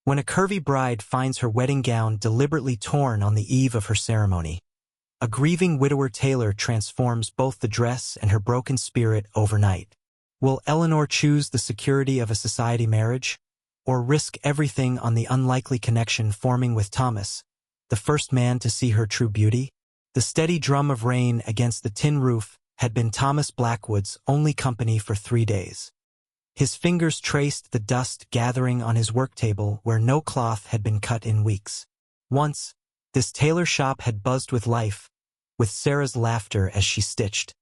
When a curvy bride finds her wedding gown deliberately torn on the eve of her ceremony, a grieving widower tailor transforms both the dress and her broken spirit overnight. Will Eleanor choose the security of a society marriage, or risk everything on the unlikely connection forming with Thomas, the first man to see her true beauty? The steady drum of rain against the tin roof had been Thomas Blackwood's only company for 3 days. His fingers traced the dust gathering on his work table where no cloth had been cut in weeks. Once, this tailor shop had buzzed with life, with Sarah's laughter as she stitched,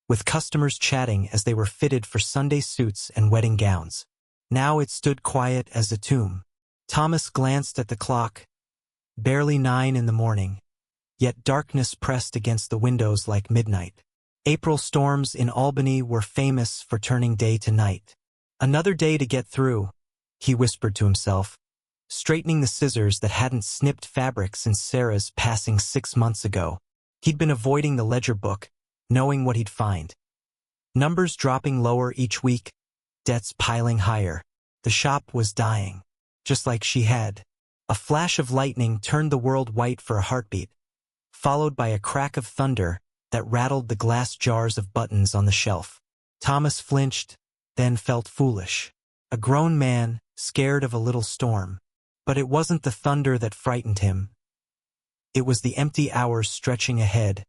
with customers chatting as they were fitted for Sunday suits and wedding gowns. Now it stood quiet as a tomb. Thomas glanced at the clock. Barely 9 in the morning, yet darkness pressed against the windows like midnight. April storms in Albany were famous for turning day to night. Another day to get through, he whispered to himself, straightening the scissors that hadn't snipped fabric since Sarah's passing 6 months ago. He'd been avoiding the ledger book, knowing what he'd find. Numbers dropping lower each week, debts piling higher. The shop was dying, just like she had. A flash of lightning turned the world white for a heartbeat, followed by a crack of thunder that rattled the glass jars of buttons on the shelf. Thomas flinched, then felt foolish. A grown man, scared of a little storm. But it wasn't the thunder that frightened him. It was the empty hours stretching ahead,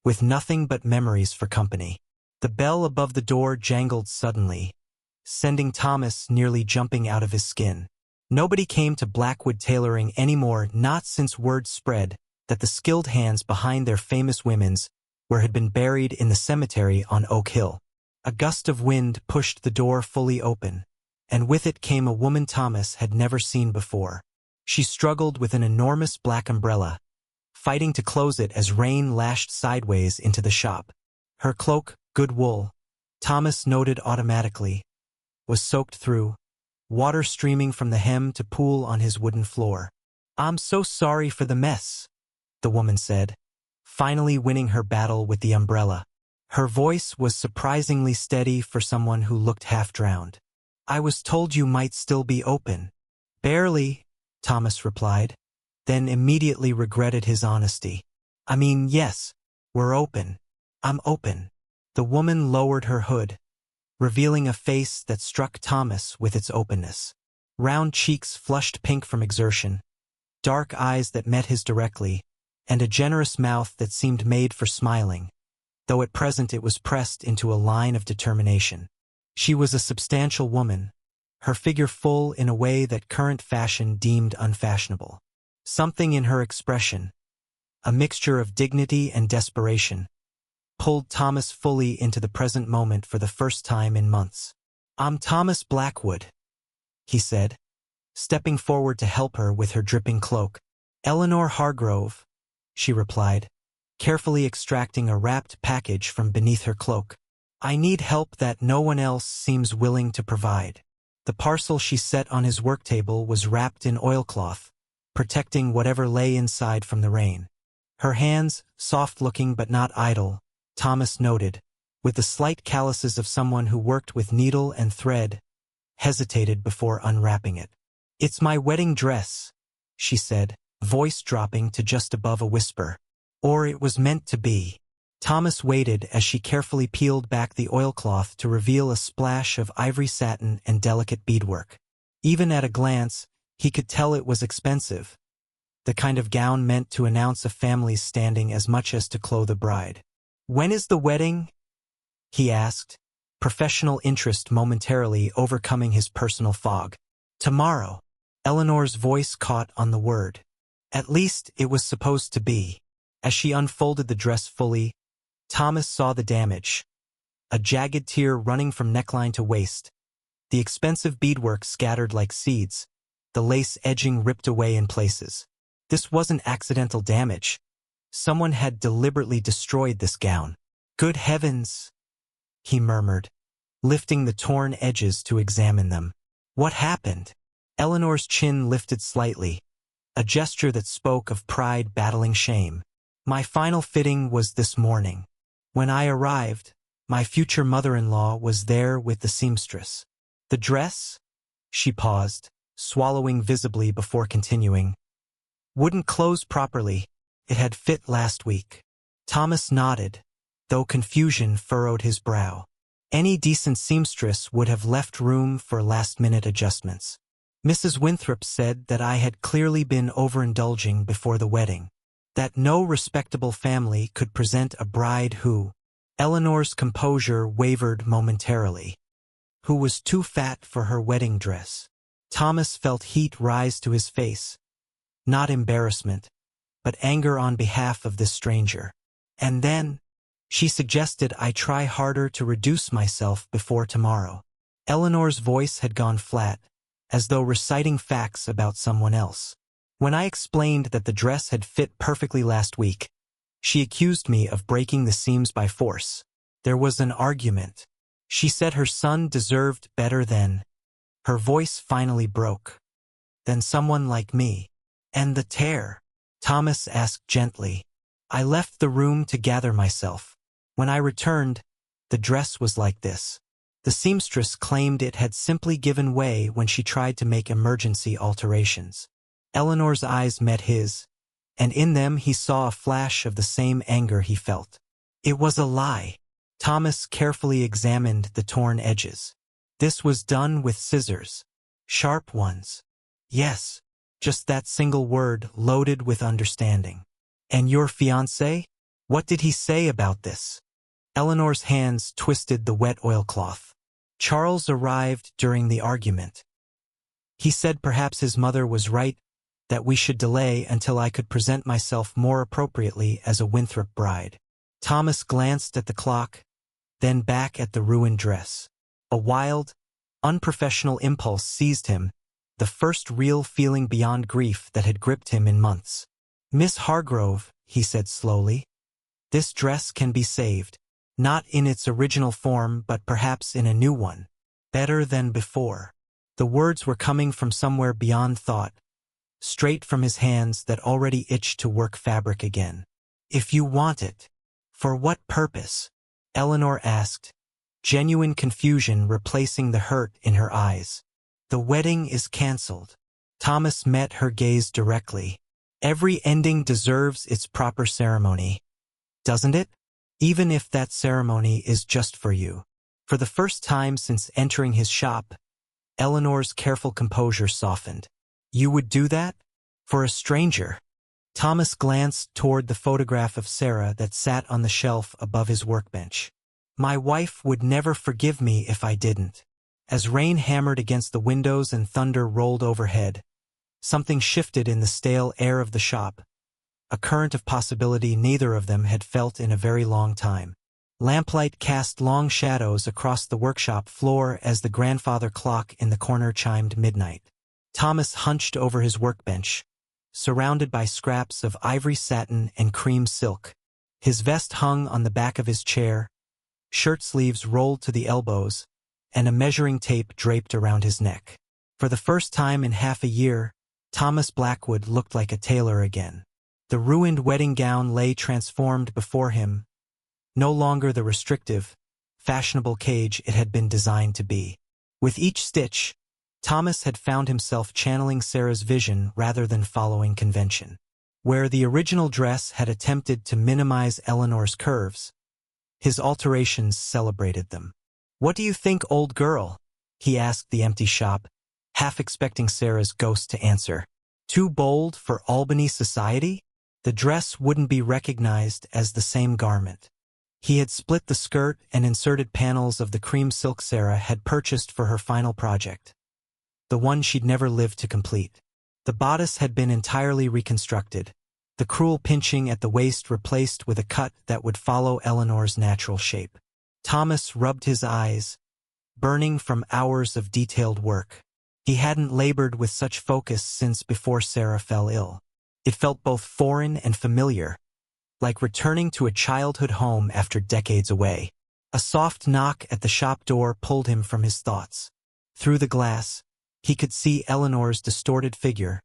with nothing but memories for company. The bell above the door jangled suddenly, sending Thomas nearly jumping out of his skin. Nobody came to Blackwood Tailoring anymore, not since word spread that the skilled hands behind their famous women's wear had been buried in the cemetery on Oak Hill. A gust of wind pushed the door fully open, and with it came a woman Thomas had never seen before. She struggled with an enormous black umbrella, fighting to close it as rain lashed sideways into the shop. Her cloak, good wool, Thomas noted automatically, was soaked through, water streaming from the hem to pool on his wooden floor. "I'm so sorry for the mess," the woman said, finally winning her battle with the umbrella. Her voice was surprisingly steady for someone who looked half-drowned. "I was told you might still be open." "Barely," Thomas replied, then immediately regretted his honesty. "I mean, yes, we're open. I'm open." The woman lowered her hood, revealing a face that struck Thomas with its openness. Round cheeks flushed pink from exertion, dark eyes that met his directly, and a generous mouth that seemed made for smiling, though at present it was pressed into a line of determination. She was a substantial woman, her figure full in a way that current fashion deemed unfashionable. Something in her expression, a mixture of dignity and desperation, pulled Thomas fully into the present moment for the first time in months. "I'm Thomas Blackwood," he said, stepping forward to help her with her dripping cloak. "Eleanor Hargrove," she replied, carefully extracting a wrapped package from beneath her cloak. "I need help that no one else seems willing to provide." The parcel she set on his work table was wrapped in oilcloth, protecting whatever lay inside from the rain. Her hands, soft-looking but not idle, Thomas noted, with the slight calluses of someone who worked with needle and thread, hesitated before unwrapping it. "It's my wedding dress," she said, voice dropping to just above a whisper. "Or it was meant to be." Thomas waited as she carefully peeled back the oilcloth to reveal a splash of ivory satin and delicate beadwork. Even at a glance, he could tell it was expensive, the kind of gown meant to announce a family's standing as much as to clothe a bride. "When is the wedding?" he asked, professional interest momentarily overcoming his personal fog. "Tomorrow." Eleanor's voice caught on the word. At least it was supposed to be. As she unfolded the dress fully, Thomas saw the damage. A jagged tear running from neckline to waist, the expensive beadwork scattered like seeds, the lace edging ripped away in places. This wasn't accidental damage. Someone had deliberately destroyed this gown. "Good heavens," he murmured, lifting the torn edges to examine them. "What happened?" Eleanor's chin lifted slightly, a gesture that spoke of pride battling shame. "My final fitting was this morning. When I arrived, my future mother-in-law was there with the seamstress." "The dress?" She paused, swallowing visibly before continuing. Wouldn't close properly. It had fit last week. Thomas nodded, though confusion furrowed his brow. Any decent seamstress would have left room for last-minute adjustments. Mrs. Winthrop said that I had clearly been overindulging before the wedding, that no respectable family could present a bride who, Eleanor's composure wavered momentarily, who was too fat for her wedding dress. Thomas felt heat rise to his face, not embarrassment, but anger on behalf of this stranger. And then, she suggested I try harder to reduce myself before tomorrow. Eleanor's voice had gone flat, as though reciting facts about someone else. When I explained that the dress had fit perfectly last week, she accused me of breaking the seams by force. There was an argument. She said her son deserved better than. Her voice finally broke. Than someone like me. And the tear? Thomas asked gently. I left the room to gather myself. When I returned, the dress was like this. The seamstress claimed it had simply given way when she tried to make emergency alterations. Eleanor's eyes met his, and in them he saw a flash of the same anger he felt. It was a lie. Thomas carefully examined the torn edges. This was done with scissors. Sharp ones. Yes, just that single word loaded with understanding. And your fiancé? What did he say about this? Eleanor's hands twisted the wet oilcloth. Charles arrived during the argument. He said perhaps his mother was right, that we should delay until I could present myself more appropriately as a Winthrop bride. Thomas glanced at the clock, then back at the ruined dress. A wild, unprofessional impulse seized him, the first real feeling beyond grief that had gripped him in months. Miss Hargrove, he said slowly, this dress can be saved. Not in its original form, but perhaps in a new one. Better than before. The words were coming from somewhere beyond thought, straight from his hands that already itched to work fabric again. If you want it. For what purpose? Eleanor asked, genuine confusion replacing the hurt in her eyes. The wedding is cancelled. Thomas met her gaze directly. Every ending deserves its proper ceremony. Doesn't it? Even if that ceremony is just for you. For the first time since entering his shop, Eleanor's careful composure softened. You would do that? For a stranger? Thomas glanced toward the photograph of Sarah that sat on the shelf above his workbench. My wife would never forgive me if I didn't. As rain hammered against the windows and thunder rolled overhead, something shifted in the stale air of the shop. A current of possibility neither of them had felt in a very long time. Lamplight cast long shadows across the workshop floor as the grandfather clock in the corner chimed midnight. Thomas hunched over his workbench, surrounded by scraps of ivory satin and cream silk. His vest hung on the back of his chair, shirt sleeves rolled to the elbows, and a measuring tape draped around his neck. For the first time in half a year, Thomas Blackwood looked like a tailor again. The ruined wedding gown lay transformed before him, no longer the restrictive, fashionable cage it had been designed to be. With each stitch, Thomas had found himself channeling Sarah's vision rather than following convention. Where the original dress had attempted to minimize Eleanor's curves, his alterations celebrated them. What do you think, old girl? He asked the empty shop, half expecting Sarah's ghost to answer. Too bold for Albany society? The dress wouldn't be recognized as the same garment. He had split the skirt and inserted panels of the cream silk Sarah had purchased for her final project, the one she'd never lived to complete. The bodice had been entirely reconstructed, the cruel pinching at the waist replaced with a cut that would follow Eleanor's natural shape. Thomas rubbed his eyes, burning from hours of detailed work. He hadn't labored with such focus since before Sarah fell ill. It felt both foreign and familiar, like returning to a childhood home after decades away. A soft knock at the shop door pulled him from his thoughts. Through the glass, he could see Eleanor's distorted figure,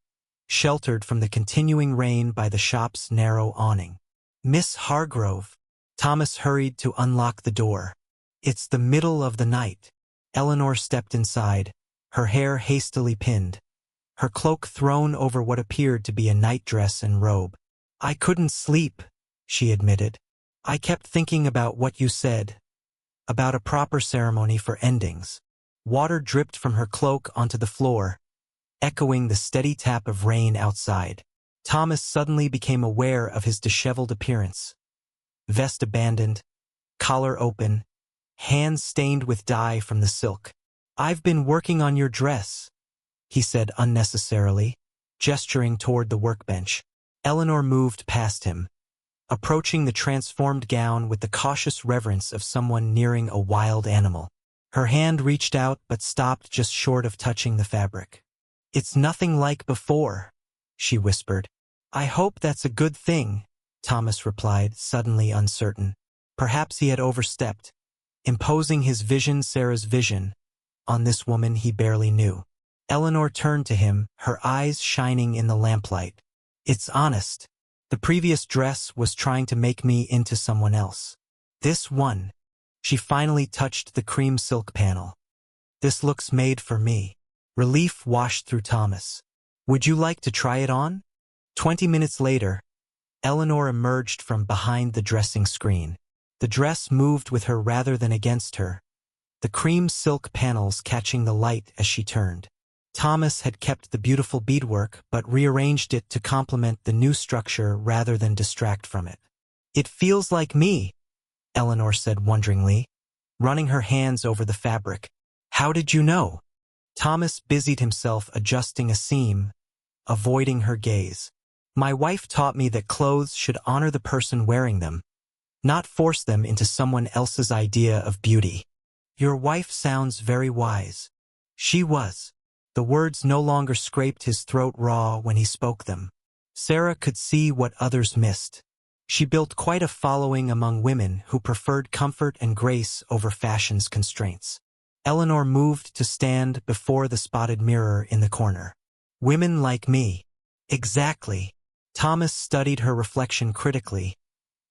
sheltered from the continuing rain by the shop's narrow awning. Miss Hargrove. Thomas hurried to unlock the door. It's the middle of the night. Eleanor stepped inside, her hair hastily pinned, her cloak thrown over what appeared to be a nightdress and robe. "I couldn't sleep," she admitted. "I kept thinking about what you said, about a proper ceremony for endings." Water dripped from her cloak onto the floor, echoing the steady tap of rain outside. Thomas suddenly became aware of his disheveled appearance. Vest abandoned, collar open, hands stained with dye from the silk. "I've been working on your dress," he said unnecessarily, gesturing toward the workbench. Eleanor moved past him, approaching the transformed gown with the cautious reverence of someone nearing a wild animal. Her hand reached out but stopped just short of touching the fabric. "It's nothing like before," she whispered. "I hope that's a good thing," Thomas replied, suddenly uncertain. Perhaps he had overstepped, imposing his vision, Sarah's vision, on this woman he barely knew. Eleanor turned to him, her eyes shining in the lamplight. "It's honest. The previous dress was trying to make me into someone else. This one," she finally touched the cream silk panel. "This looks made for me." Relief washed through Thomas. "Would you like to try it on?" 20 minutes later, Eleanor emerged from behind the dressing screen. The dress moved with her rather than against her, the cream silk panels catching the light as she turned. Thomas had kept the beautiful beadwork but rearranged it to complement the new structure rather than distract from it. "It feels like me," Eleanor said wonderingly, running her hands over the fabric. "How did you know?" Thomas busied himself adjusting a seam, avoiding her gaze. "My wife taught me that clothes should honor the person wearing them, not force them into someone else's idea of beauty." "Your wife sounds very wise." She was. The words no longer scraped his throat raw when he spoke them. Sarah could see what others missed. She built quite a following among women who preferred comfort and grace over fashion's constraints. Eleanor moved to stand before the spotted mirror in the corner. "Women like me." "Exactly." Thomas studied her reflection critically,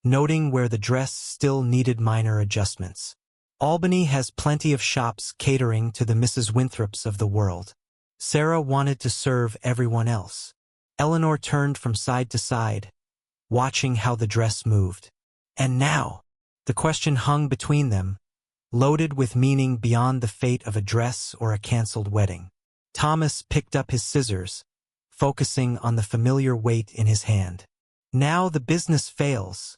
noting where the dress still needed minor adjustments. "Albany has plenty of shops catering to the Mrs. Winthrops of the world." Sarah wanted to serve everyone else. Eleanor turned from side to side, watching how the dress moved. "And now?" The question hung between them, loaded with meaning beyond the fate of a dress or a cancelled wedding. Thomas picked up his scissors, focusing on the familiar weight in his hand. "Now the business fails,"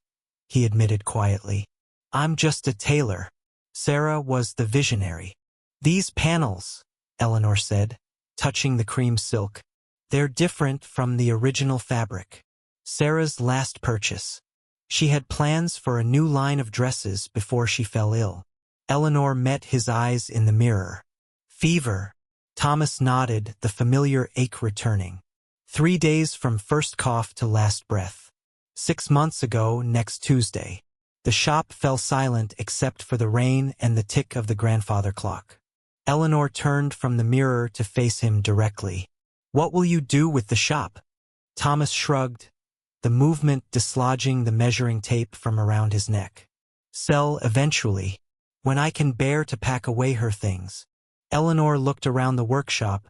he admitted quietly. "I'm just a tailor." Sarah was the visionary. "These panels," Eleanor said, touching the cream silk, "they're different from the original fabric." Sarah's last purchase. She had plans for a new line of dresses before she fell ill. Eleanor met his eyes in the mirror. "Fever." Thomas nodded, the familiar ache returning. 3 days from first cough to last breath. 6 months ago, next Tuesday. The shop fell silent except for the rain and the tick of the grandfather clock. Eleanor turned from the mirror to face him directly. "What will you do with the shop?" Thomas shrugged, the movement dislodging the measuring tape from around his neck. "Sell eventually, when I can bear to pack away her things." Eleanor looked around the workshop,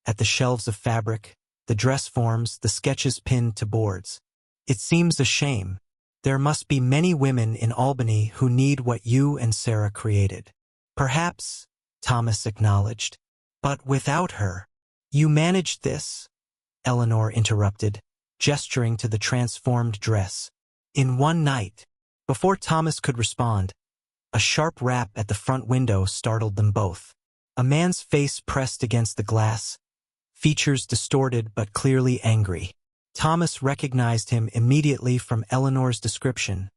at the shelves of fabric, the dress forms, the sketches pinned to boards. "It seems a shame. There must be many women in Albany who need what you and Sarah created." "Perhaps," Thomas acknowledged, "but without her." "You managed this," Eleanor interrupted, gesturing to the transformed dress. "In one night." Before Thomas could respond, a sharp rap at the front window startled them both. A man's face pressed against the glass, features distorted but clearly angry. Thomas recognized him immediately from Eleanor's description.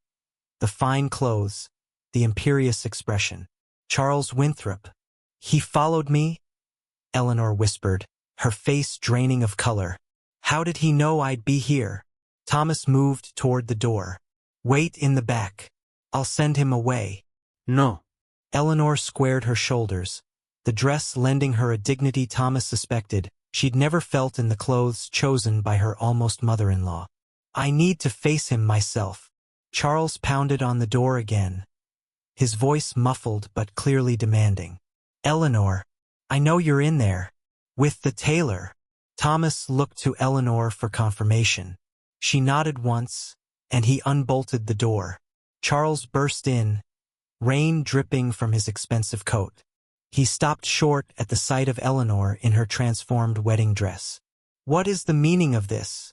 The fine clothes, the imperious expression. "Charles Winthrop. He followed me?" Eleanor whispered, her face draining of color. "How did he know I'd be here?" Thomas moved toward the door. "Wait in the back. I'll send him away." "No." Eleanor squared her shoulders, the dress lending her a dignity Thomas suspected she'd never felt in the clothes chosen by her almost mother-in-law. "I need to face him myself." Charles pounded on the door again, his voice muffled but clearly demanding. "Eleanor, I know you're in there. With the tailor." Thomas looked to Eleanor for confirmation. She nodded once, and he unbolted the door. Charles burst in, rain dripping from his expensive coat. He stopped short at the sight of Eleanor in her transformed wedding dress. "What is the meaning of this?"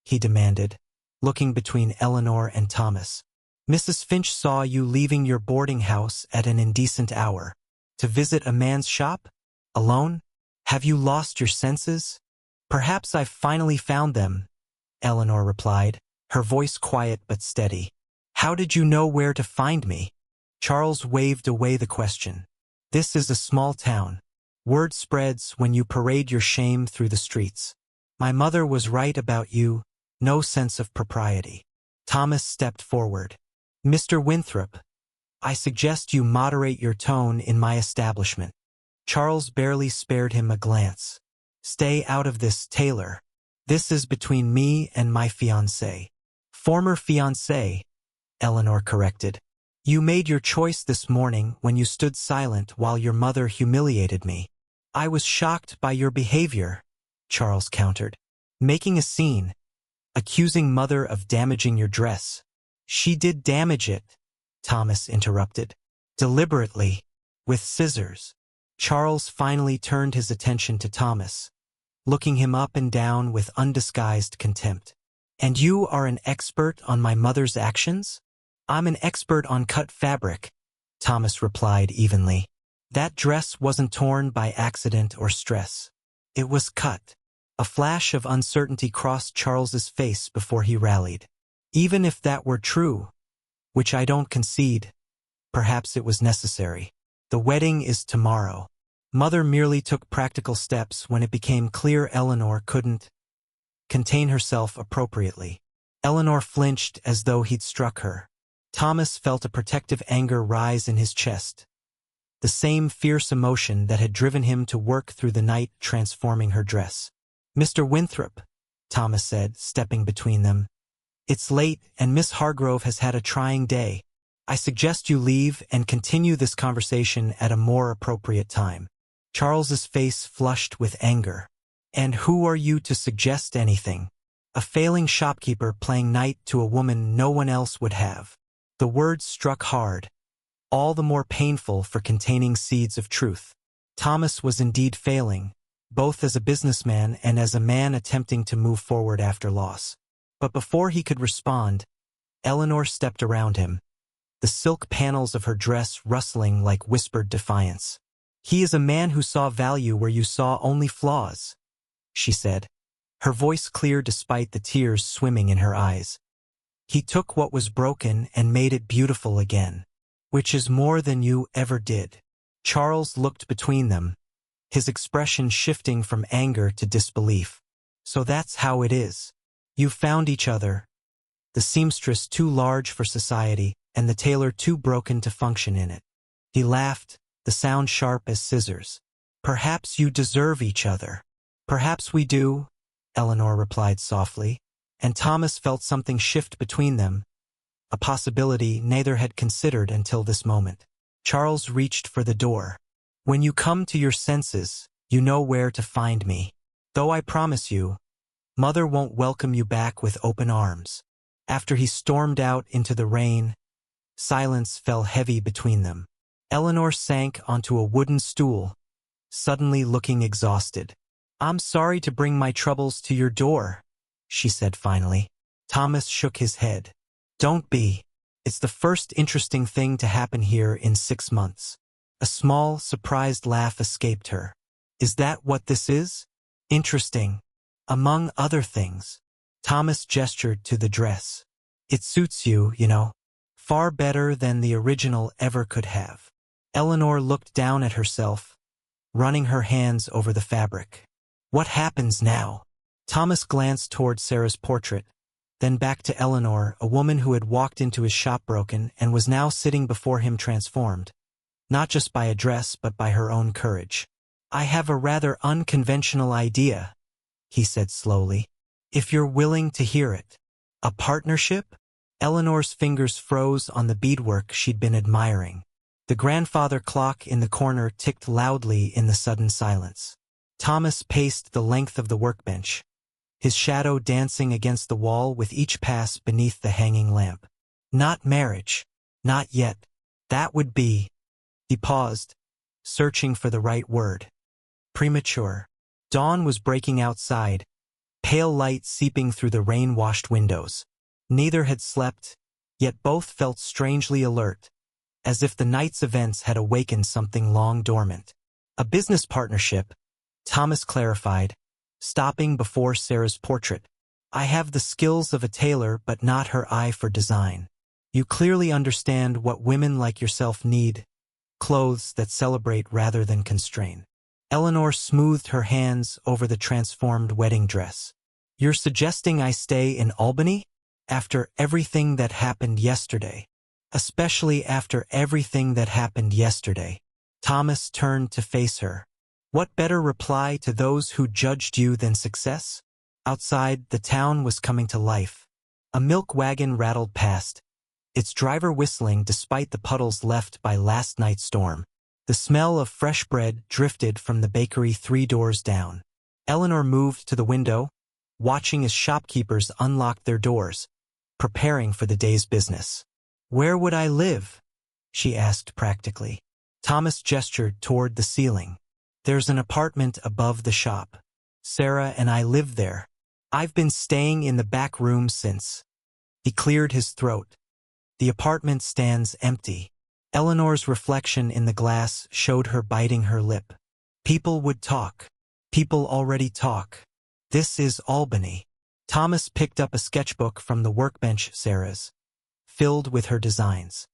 he demanded, looking between Eleanor and Thomas. "Mrs. Finch saw you leaving your boarding house at an indecent hour. To visit a man's shop? Alone? Have you lost your senses?" "Perhaps I've finally found them," Eleanor replied, her voice quiet but steady. "How did you know where to find me?" Charles waved away the question. "This is a small town. Word spreads when you parade your shame through the streets. My mother was right about you, no sense of propriety." Thomas stepped forward. "Mr. Winthrop, I suggest you moderate your tone in my establishment." Charles barely spared him a glance. "Stay out of this, Taylor. This is between me and my fiancé." "Former fiancé," Eleanor corrected. "You made your choice this morning when you stood silent while your mother humiliated me." "I was shocked by your behavior," Charles countered. "Making a scene, accusing mother of damaging your dress." "She did damage it," Thomas interrupted. "Deliberately, with scissors." Charles finally turned his attention to Thomas, looking him up and down with undisguised contempt. "And you are an expert on my mother's actions?" "I'm an expert on cut fabric," Thomas replied evenly. "That dress wasn't torn by accident or stress. It was cut." A flash of uncertainty crossed Charles's face before he rallied. "Even if that were true, which I don't concede, perhaps it was necessary. The wedding is tomorrow." Mother merely took practical steps when it became clear Eleanor couldn't contain herself appropriately. Eleanor flinched as though he'd struck her. Thomas felt a protective anger rise in his chest, the same fierce emotion that had driven him to work through the night transforming her dress. "Mr. Winthrop," Thomas said, stepping between them, "it's late and Miss Hargrove has had a trying day. I suggest you leave and continue this conversation at a more appropriate time." Charles's face flushed with anger. "And who are you to suggest anything?" "A failing shopkeeper playing night to a woman no one else would have." The words struck hard, all the more painful for containing seeds of truth. Thomas was indeed failing, both as a businessman and as a man attempting to move forward after loss. But before he could respond, Eleanor stepped around him, the silk panels of her dress rustling like whispered defiance. "He is a man who saw value where you saw only flaws," she said, her voice clear despite the tears swimming in her eyes. "He took what was broken and made it beautiful again, which is more than you ever did." Charles looked between them, his expression shifting from anger to disbelief. "So that's how it is. You found each other, the seamstress too large for society and the tailor too broken to function in it." He laughed, the sound sharp as scissors. "Perhaps you deserve each other." "Perhaps we do," Eleanor replied softly, and Thomas felt something shift between them, a possibility neither had considered until this moment. Charles reached for the door. "When you come to your senses, you know where to find me. Though I promise you, Mother won't welcome you back with open arms." After he stormed out into the rain, silence fell heavy between them. Eleanor sank onto a wooden stool, suddenly looking exhausted. "I'm sorry to bring my troubles to your door," she said finally. Thomas shook his head. "Don't be. It's the first interesting thing to happen here in 6 months." A small, surprised laugh escaped her. "Is that what this is? Interesting." "Among other things." Thomas gestured to the dress. "It suits you, you know. Far better than the original ever could have." Eleanor looked down at herself, running her hands over the fabric. "What happens now?" Thomas glanced toward Sarah's portrait, then back to Eleanor, a woman who had walked into his shop broken and was now sitting before him transformed, not just by a dress but by her own courage. "I have a rather unconventional idea," he said slowly, "if you're willing to hear it." "A partnership?" Eleanor's fingers froze on the beadwork she'd been admiring. The grandfather clock in the corner ticked loudly in the sudden silence. Thomas paced the length of the workbench, his shadow dancing against the wall with each pass beneath the hanging lamp. Not marriage. Not yet. That would be. He paused, searching for the right word. Premature. Dawn was breaking outside, pale light seeping through the rain-washed windows. Neither had slept, yet both felt strangely alert, as if the night's events had awakened something long dormant. A business partnership, Thomas clarified, stopping before Sarah's portrait. I have the skills of a tailor but not her eye for design. You clearly understand what women like yourself need, clothes that celebrate rather than constrain. Eleanor smoothed her hands over the transformed wedding dress. You're suggesting I stay in Albany? After everything that happened yesterday. Especially after everything that happened yesterday. Thomas turned to face her. What better reply to those who judged you than success? Outside, the town was coming to life. A milk wagon rattled past, its driver whistling despite the puddles left by last night's storm. The smell of fresh bread drifted from the bakery 3 doors down. Eleanor moved to the window, watching as shopkeepers unlocked their doors, preparing for the day's business. Where would I live? She asked practically. Thomas gestured toward the ceiling. There's an apartment above the shop. Sarah and I live there. I've been staying in the back room since. He cleared his throat. The apartment stands empty. Eleanor's reflection in the glass showed her biting her lip. People would talk. People already talk. This is Albany. Thomas picked up a sketchbook from the workbench Sarah's, filled with her designs.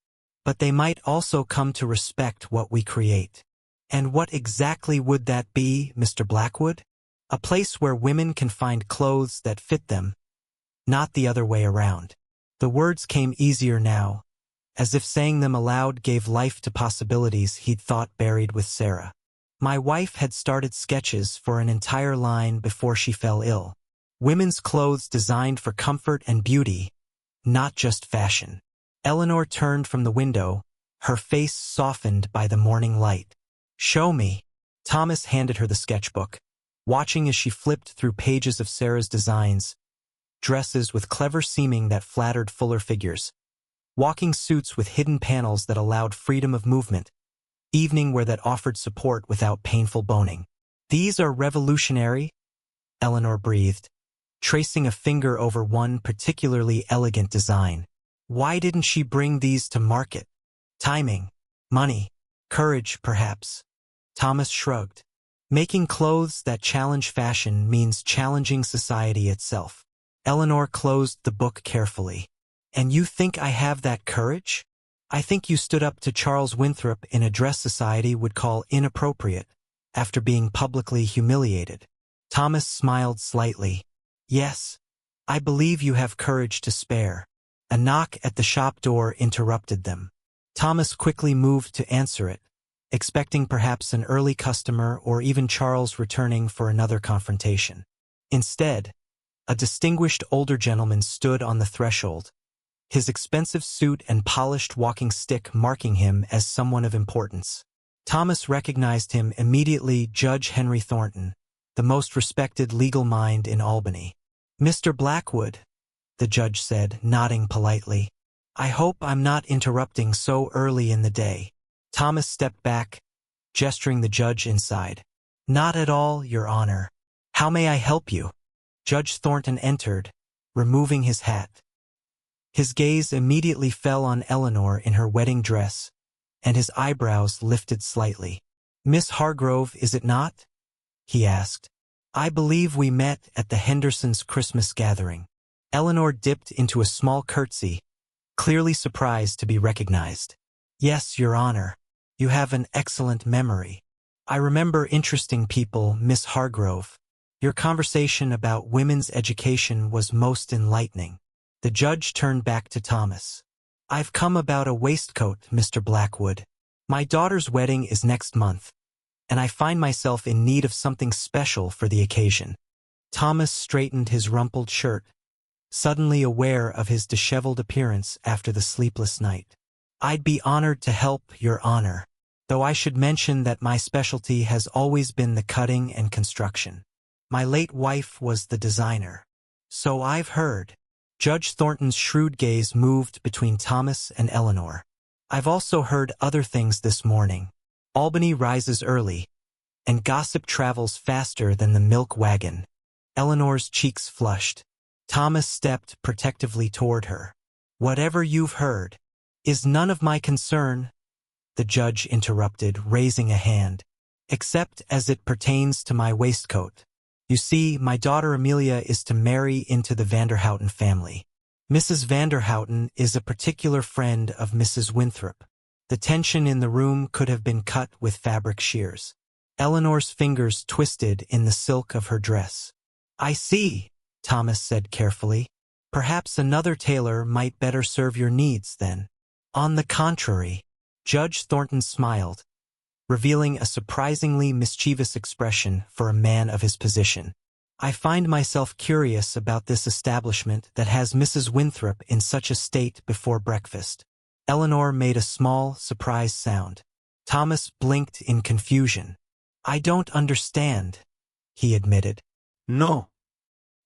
But they might also come to respect what we create. And what exactly would that be, Mr. Blackwood? A place where women can find clothes that fit them, not the other way around. The words came easier now, as if saying them aloud gave life to possibilities he'd thought buried with Sarah. My wife had started sketches for an entire line before she fell ill. Women's clothes designed for comfort and beauty, not just fashion. Eleanor turned from the window, her face softened by the morning light. Show me. Thomas handed her the sketchbook, watching as she flipped through pages of Sarah's designs, dresses with clever seaming that flattered fuller figures, walking suits with hidden panels that allowed freedom of movement, evening wear that offered support without painful boning. These are revolutionary, Eleanor breathed, tracing a finger over one particularly elegant design. Why didn't she bring these to market? Timing, money, courage, perhaps. Thomas shrugged. Making clothes that challenge fashion means challenging society itself. Eleanor closed the book carefully. And you think I have that courage? I think you stood up to Charles Winthrop in a dress society would call inappropriate, after being publicly humiliated. Thomas smiled slightly. Yes, I believe you have courage to spare. A knock at the shop door interrupted them. Thomas quickly moved to answer it, expecting perhaps an early customer or even Charles returning for another confrontation. Instead, a distinguished older gentleman stood on the threshold, his expensive suit and polished walking stick marking him as someone of importance. Thomas recognized him immediately. Judge Henry Thornton, the most respected legal mind in Albany. Mr. Blackwood, the judge said, nodding politely. I hope I'm not interrupting so early in the day. Thomas stepped back, gesturing the judge inside. Not at all, Your Honor. How may I help you? Judge Thornton entered, removing his hat. His gaze immediately fell on Eleanor in her wedding dress, and his eyebrows lifted slightly. Miss Hargrove, is it not? He asked. I believe we met at the Hendersons' Christmas gathering. Eleanor dipped into a small curtsy, clearly surprised to be recognized. Yes, Your Honor. You have an excellent memory. I remember interesting people, Miss Hargrove. Your conversation about women's education was most enlightening. The judge turned back to Thomas. I've come about a waistcoat, Mr. Blackwood. My daughter's wedding is next month, and I find myself in need of something special for the occasion. Thomas straightened his rumpled shirt, suddenly aware of his disheveled appearance after the sleepless night. I'd be honored to help, Your Honor. though I should mention that my specialty has always been the cutting and construction. My late wife was the designer. So I've heard. Judge Thornton's shrewd gaze moved between Thomas and Eleanor. I've also heard other things this morning. Albany rises early, and gossip travels faster than the milk wagon. Eleanor's cheeks flushed. Thomas stepped protectively toward her. Whatever you've heard is none of my concern, the judge interrupted, raising a hand, except as it pertains to my waistcoat. You see, my daughter Amelia is to marry into the Vanderhouten family. Mrs. Vanderhouten is a particular friend of Mrs. Winthrop. The tension in the room could have been cut with fabric shears. Eleanor's fingers twisted in the silk of her dress. I see, Thomas said carefully. Perhaps another tailor might better serve your needs then. On the contrary, Judge Thornton smiled, revealing a surprisingly mischievous expression for a man of his position. I find myself curious about this establishment that has Mrs. Winthrop in such a state before breakfast. Eleanor made a small, surprised sound. Thomas blinked in confusion. I don't understand, he admitted. No.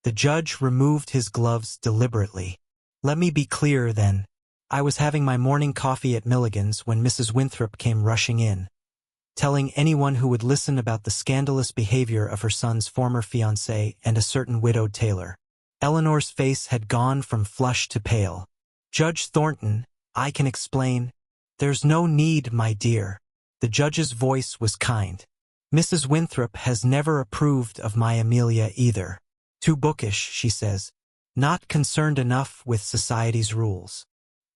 The judge removed his gloves deliberately. Let me be clear, then. I was having my morning coffee at Milligan's when Mrs. Winthrop came rushing in, telling anyone who would listen about the scandalous behavior of her son's former fiancé and a certain widowed tailor. Eleanor's face had gone from flush to pale. Judge Thornton, I can explain. There's no need, my dear. The judge's voice was kind. Mrs. Winthrop has never approved of my Amelia either. Too bookish, she says. Not concerned enough with society's rules.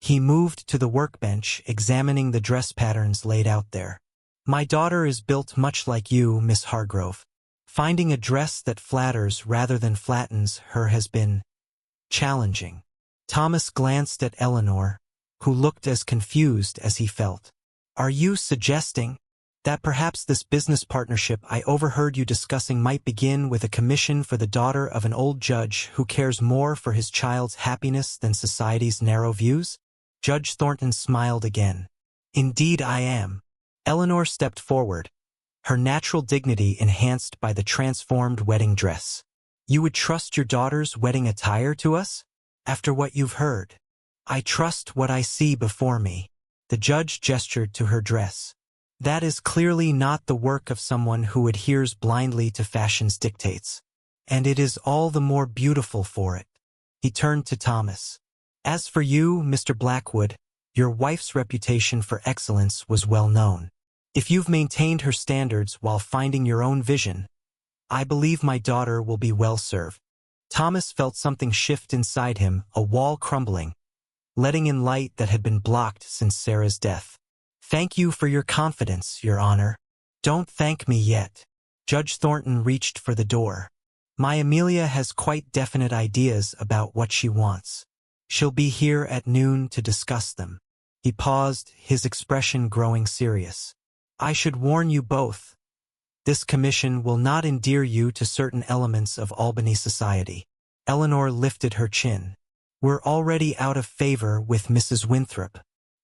He moved to the workbench, examining the dress patterns laid out there. My daughter is built much like you, Miss Hargrove. Finding a dress that flatters rather than flattens her has been challenging. Thomas glanced at Eleanor, who looked as confused as he felt. Are you suggesting that perhaps this business partnership I overheard you discussing might begin with a commission for the daughter of an old judge who cares more for his child's happiness than society's narrow views? Judge Thornton smiled again. Indeed I am. Eleanor stepped forward, her natural dignity enhanced by the transformed wedding dress. You would trust your daughter's wedding attire to us? After what you've heard? I trust what I see before me. The judge gestured to her dress. That is clearly not the work of someone who adheres blindly to fashion's dictates. And it is all the more beautiful for it. He turned to Thomas. As for you, Mr. Blackwood, your wife's reputation for excellence was well known. If you've maintained her standards while finding your own vision, I believe my daughter will be well served. Thomas felt something shift inside him, a wall crumbling, letting in light that had been blocked since Sarah's death. Thank you for your confidence, Your Honor. Don't thank me yet. Judge Thornton reached for the door. My Amelia has quite definite ideas about what she wants. She'll be here at noon to discuss them. He paused, his expression growing serious. I should warn you both. This commission will not endear you to certain elements of Albany society. Eleanor lifted her chin. We're already out of favor with Mrs. Winthrop.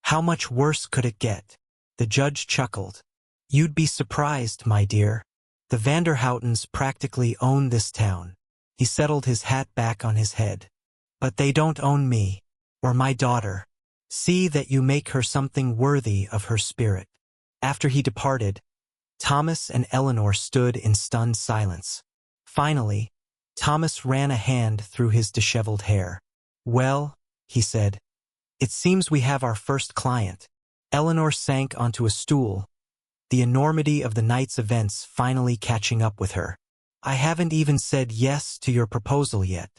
How much worse could it get? The judge chuckled. You'd be surprised, my dear. The Vanderhoutens practically own this town. He settled his hat back on his head. But they don't own me, or my daughter. See that you make her something worthy of her spirit. After he departed, Thomas and Eleanor stood in stunned silence. Finally, Thomas ran a hand through his disheveled hair. Well, he said, it seems we have our first client. Eleanor sank onto a stool, the enormity of the night's events finally catching up with her. I haven't even said yes to your proposal yet.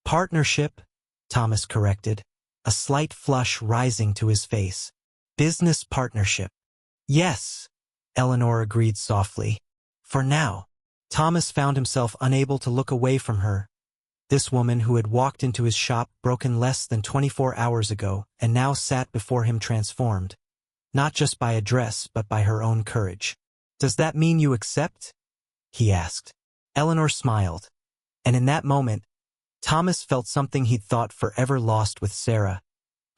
Partnership, Thomas corrected, a slight flush rising to his face. Business partnership. Yes, Eleanor agreed softly. For now. Thomas found himself unable to look away from her. This woman who had walked into his shop broken less than 24 hours ago and now sat before him transformed, not just by a dress but by her own courage. Does that mean you accept? He asked. Eleanor smiled, and in that moment, Thomas felt something he'd thought forever lost with Sarah.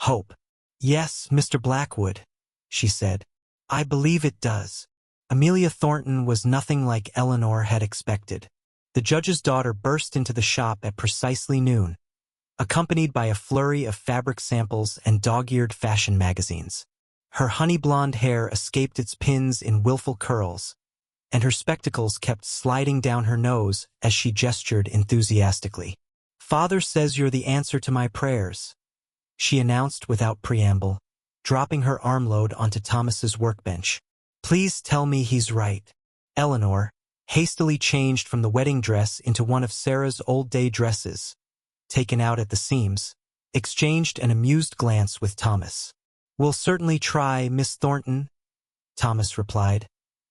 Hope. Yes, Mr. Blackwood, she said. I believe it does. Amelia Thornton was nothing like Eleanor had expected. The judge's daughter burst into the shop at precisely noon, accompanied by a flurry of fabric samples and dog-eared fashion magazines. Her honey-blonde hair escaped its pins in willful curls, and her spectacles kept sliding down her nose as she gestured enthusiastically. "Father says you're the answer to my prayers," she announced without preamble, dropping her armload onto Thomas's workbench. "Please tell me he's right." Eleanor, hastily changed from the wedding dress into one of Sarah's old-day dresses, taken out at the seams, exchanged an amused glance with Thomas. "We'll certainly try, Miss Thornton," Thomas replied,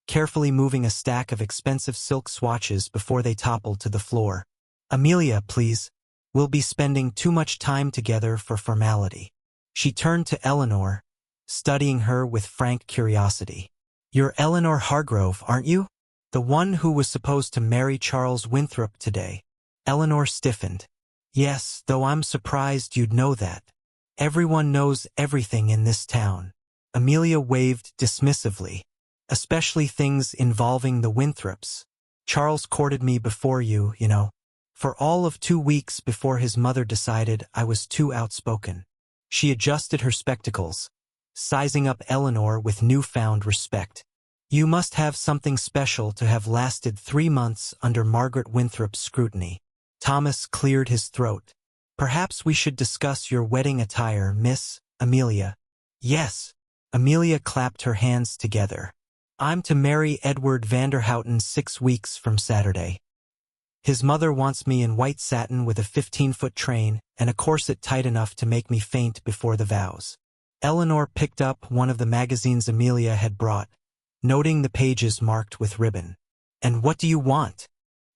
carefully moving a stack of expensive silk swatches before they toppled to the floor. "Amelia, please. We'll be spending too much time together for formality." She turned to Eleanor, studying her with frank curiosity. "You're Eleanor Hargrove, aren't you? The one who was supposed to marry Charles Winthrop today?" Eleanor stiffened. "Yes, though I'm surprised you'd know that. Everyone knows everything in this town." Amelia waved dismissively. "Especially things involving the Winthrops. Charles courted me before you know. For all of 2 weeks before his mother decided I was too outspoken." She adjusted her spectacles, sizing up Eleanor with newfound respect. "You must have something special to have lasted 3 months under Margaret Winthrop's scrutiny." Thomas cleared his throat. "Perhaps we should discuss your wedding attire, Miss Amelia." "Yes." Amelia clapped her hands together. "I'm to marry Edward Vanderhouten 6 weeks from Saturday. His mother wants me in white satin with a 15-foot train and a corset tight enough to make me faint before the vows." Eleanor picked up one of the magazines Amelia had brought, noting the pages marked with ribbon. "And what do you want?"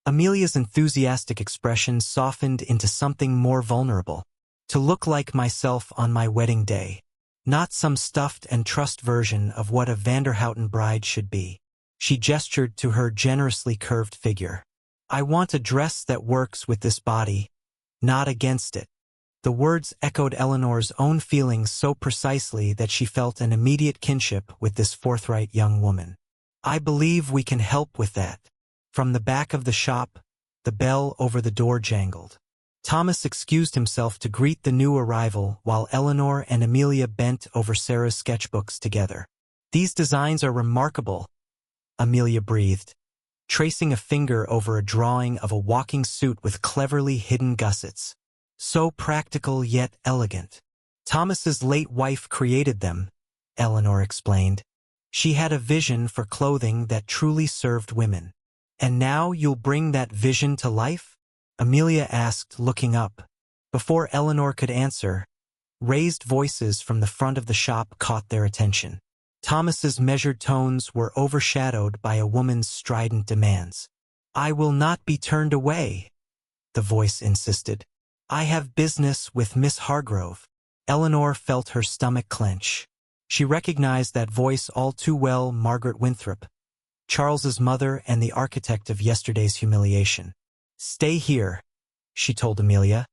Amelia's enthusiastic expression softened into something more vulnerable. "To look like myself on my wedding day. Not some stuffed and trussed version of what a Vanderhouten bride should be." She gestured to her generously curved figure. "I want a dress that works with this body, not against it." The words echoed Eleanor's own feelings so precisely that she felt an immediate kinship with this forthright young woman. "I believe we can help with that." From the back of the shop, the bell over the door jangled. Thomas excused himself to greet the new arrival while Eleanor and Amelia bent over Sarah's sketchbooks together. "These designs are remarkable," Amelia breathed, tracing a finger over a drawing of a walking suit with cleverly hidden gussets. "So practical yet elegant." "Thomas's late wife created them," Eleanor explained. "She had a vision for clothing that truly served women." "And now you'll bring that vision to life?" Amelia asked, looking up. Before Eleanor could answer, raised voices from the front of the shop caught their attention. Thomas's measured tones were overshadowed by a woman's strident demands. "I will not be turned away," the voice insisted. "I have business with Miss Hargrove." Eleanor felt her stomach clench. She recognized that voice all too well. Margaret Winthrop, Charles's mother and the architect of yesterday's humiliation. "Stay here," she told Amelia,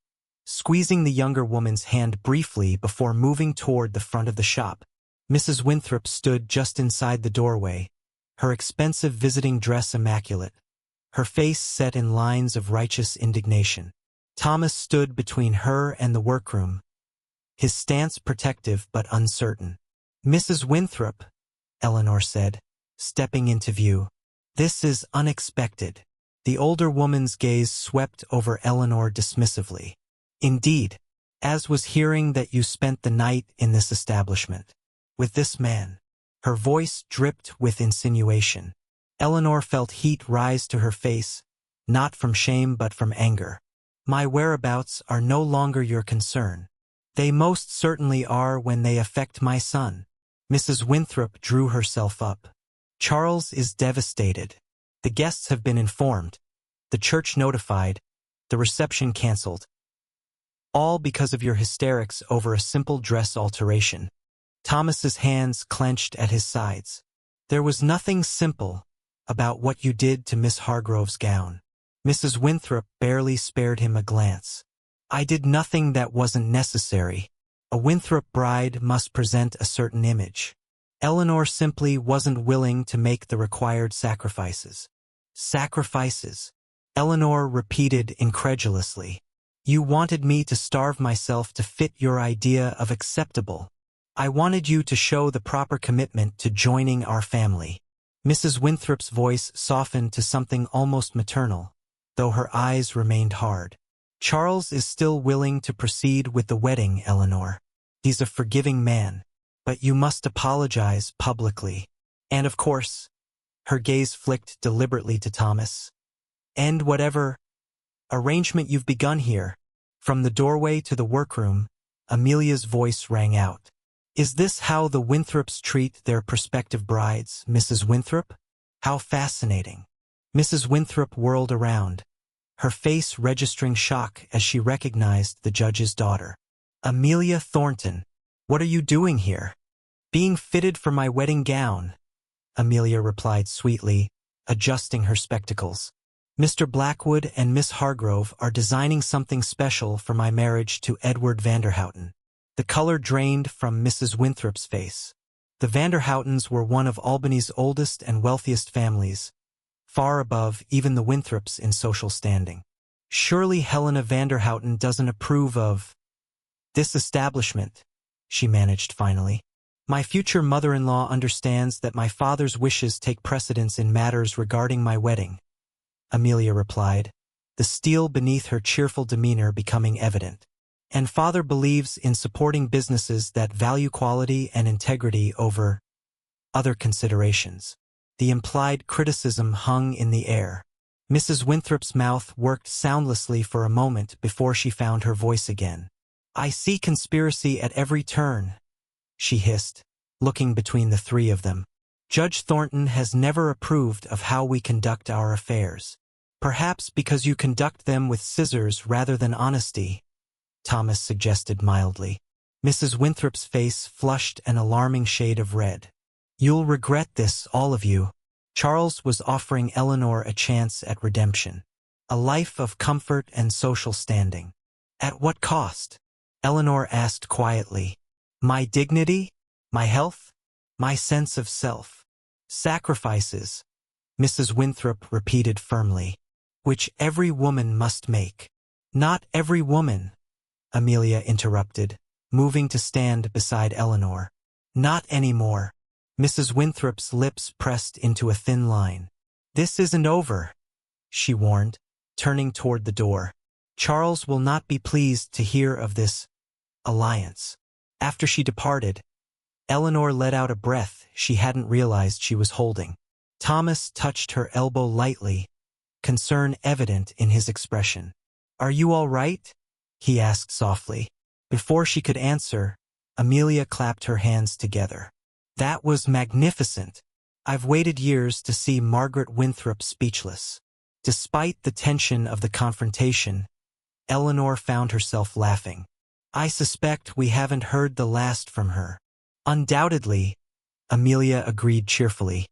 squeezing the younger woman's hand briefly before moving toward the front of the shop. Mrs. Winthrop stood just inside the doorway, her expensive visiting dress immaculate, her face set in lines of righteous indignation. Thomas stood between her and the workroom, his stance protective but uncertain. "Mrs. Winthrop," Eleanor said, stepping into view. "This is unexpected." The older woman's gaze swept over Eleanor dismissively. "Indeed, as was hearing that you spent the night in this establishment. With this man." Her voice dripped with insinuation. Eleanor felt heat rise to her face, not from shame but from anger. "My whereabouts are no longer your concern." "They most certainly are when they affect my son." Mrs. Winthrop drew herself up. "Charles is devastated. The guests have been informed, the church notified, the reception canceled. All because of your hysterics over a simple dress alteration." Thomas's hands clenched at his sides. "There was nothing simple about what you did to Miss Hargrove's gown." Mrs. Winthrop barely spared him a glance. "I did nothing that wasn't necessary. A Winthrop bride must present a certain image." Eleanor simply wasn't willing to make the required sacrifices. Sacrifices? Eleanor repeated incredulously. You wanted me to starve myself to fit your idea of acceptable. I wanted you to show the proper commitment to joining our family. Mrs. Winthrop's voice softened to something almost maternal, though her eyes remained hard. Charles is still willing to proceed with the wedding, Eleanor. He's a forgiving man, but you must apologize publicly. And of course, her gaze flicked deliberately to Thomas. End whatever arrangement you've begun here. From the doorway to the workroom, Amelia's voice rang out. Is this how the Winthrops treat their prospective brides, Mrs. Winthrop? How fascinating. Mrs. Winthrop whirled around, her face registering shock as she recognized the judge's daughter. Amelia Thornton, what are you doing here? Being fitted for my wedding gown, Amelia replied sweetly, adjusting her spectacles. Mr. Blackwood and Miss Hargrove are designing something special for my marriage to Edward Vanderhouten. The color drained from Mrs. Winthrop's face. The Vanderhoutens were one of Albany's oldest and wealthiest families, far above even the Winthrops in social standing. Surely Helena Vanderhouten doesn't approve of this establishment, she managed finally. My future mother-in-law understands that my father's wishes take precedence in matters regarding my wedding, Amelia replied, the steel beneath her cheerful demeanor becoming evident. And father believes in supporting businesses that value quality and integrity over other considerations. The implied criticism hung in the air. Mrs. Winthrop's mouth worked soundlessly for a moment before she found her voice again. I see conspiracy at every turn, she hissed, looking between the three of them. Judge Thornton has never approved of how we conduct our affairs. Perhaps because you conduct them with scissors rather than honesty, Thomas suggested mildly. Mrs. Winthrop's face flushed an alarming shade of red. You'll regret this, all of you. Charles was offering Eleanor a chance at redemption. A life of comfort and social standing. At what cost? Eleanor asked quietly. My dignity? My health? My sense of self? Sacrifices, Mrs. Winthrop repeated firmly, which every woman must make. Not every woman, Amelia interrupted, moving to stand beside Eleanor. Not anymore. Mrs. Winthrop's lips pressed into a thin line. This isn't over, she warned, turning toward the door. Charles will not be pleased to hear of this alliance. After she departed, Eleanor let out a breath she hadn't realized she was holding. Thomas touched her elbow lightly, concern evident in his expression. Are you all right? He asked softly. Before she could answer, Amelia clapped her hands together. That was magnificent. I've waited years to see Margaret Winthrop speechless. Despite the tension of the confrontation, Eleanor found herself laughing. I suspect we haven't heard the last from her. Undoubtedly, Amelia agreed cheerfully.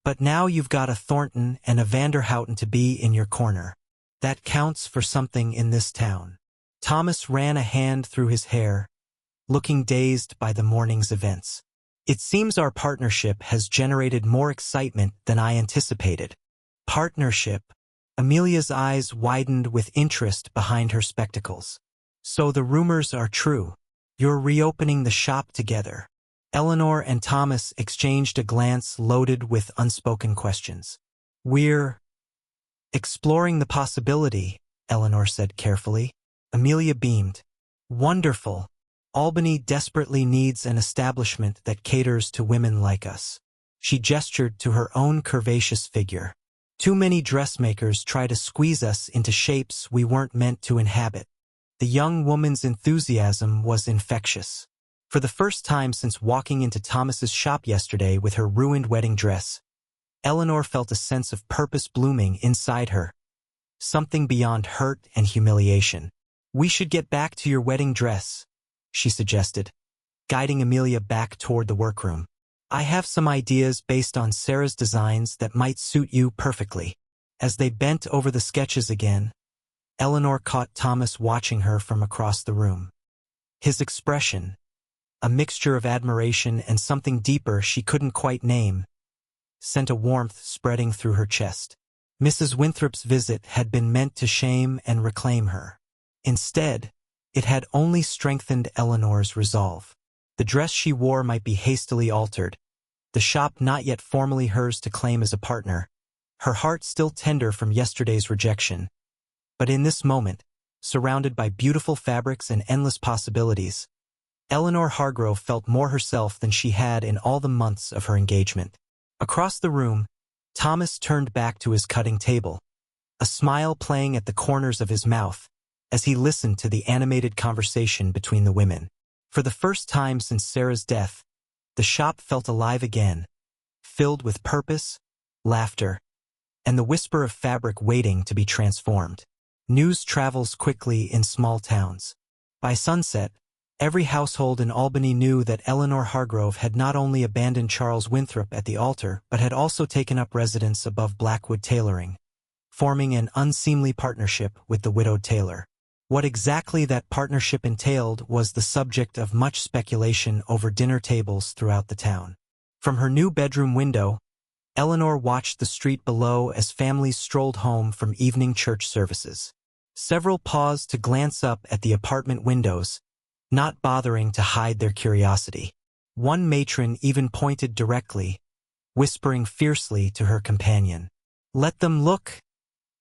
But now you've got a Thornton and a Vanderhouten to be in your corner. That counts for something in this town. Thomas ran a hand through his hair, looking dazed by the morning's events. It seems our partnership has generated more excitement than I anticipated. Partnership? Amelia's eyes widened with interest behind her spectacles. So the rumors are true. You're reopening the shop together. Eleanor and Thomas exchanged a glance loaded with unspoken questions. We're exploring the possibility, Eleanor said carefully. Amelia beamed. Wonderful. Albany desperately needs an establishment that caters to women like us. She gestured to her own curvaceous figure. Too many dressmakers try to squeeze us into shapes we weren't meant to inhabit. The young woman's enthusiasm was infectious. For the first time since walking into Thomas's shop yesterday with her ruined wedding dress, Eleanor felt a sense of purpose blooming inside her, something beyond hurt and humiliation. We should get back to your wedding dress, she suggested, guiding Amelia back toward the workroom. I have some ideas based on Sarah's designs that might suit you perfectly. As they bent over the sketches again, Eleanor caught Thomas watching her from across the room. His expression, a mixture of admiration and something deeper she couldn't quite name, sent a warmth spreading through her chest. Mrs. Winthrop's visit had been meant to shame and reclaim her. Instead, it had only strengthened Eleanor's resolve. The dress she wore might be hastily altered, the shop not yet formally hers to claim as a partner, her heart still tender from yesterday's rejection. But in this moment, surrounded by beautiful fabrics and endless possibilities, Eleanor Hargrove felt more herself than she had in all the months of her engagement. Across the room, Thomas turned back to his cutting table, a smile playing at the corners of his mouth as he listened to the animated conversation between the women. For the first time since Sarah's death, the shop felt alive again, filled with purpose, laughter, and the whisper of fabric waiting to be transformed. News travels quickly in small towns. By sunset, every household in Albany knew that Eleanor Hargrove had not only abandoned Charles Winthrop at the altar but had also taken up residence above Blackwood Tailoring, forming an unseemly partnership with the widowed tailor. What exactly that partnership entailed was the subject of much speculation over dinner tables throughout the town. From her new bedroom window, Eleanor watched the street below as families strolled home from evening church services. Several paused to glance up at the apartment windows, not bothering to hide their curiosity. One matron even pointed directly, whispering fiercely to her companion. "Let them look,"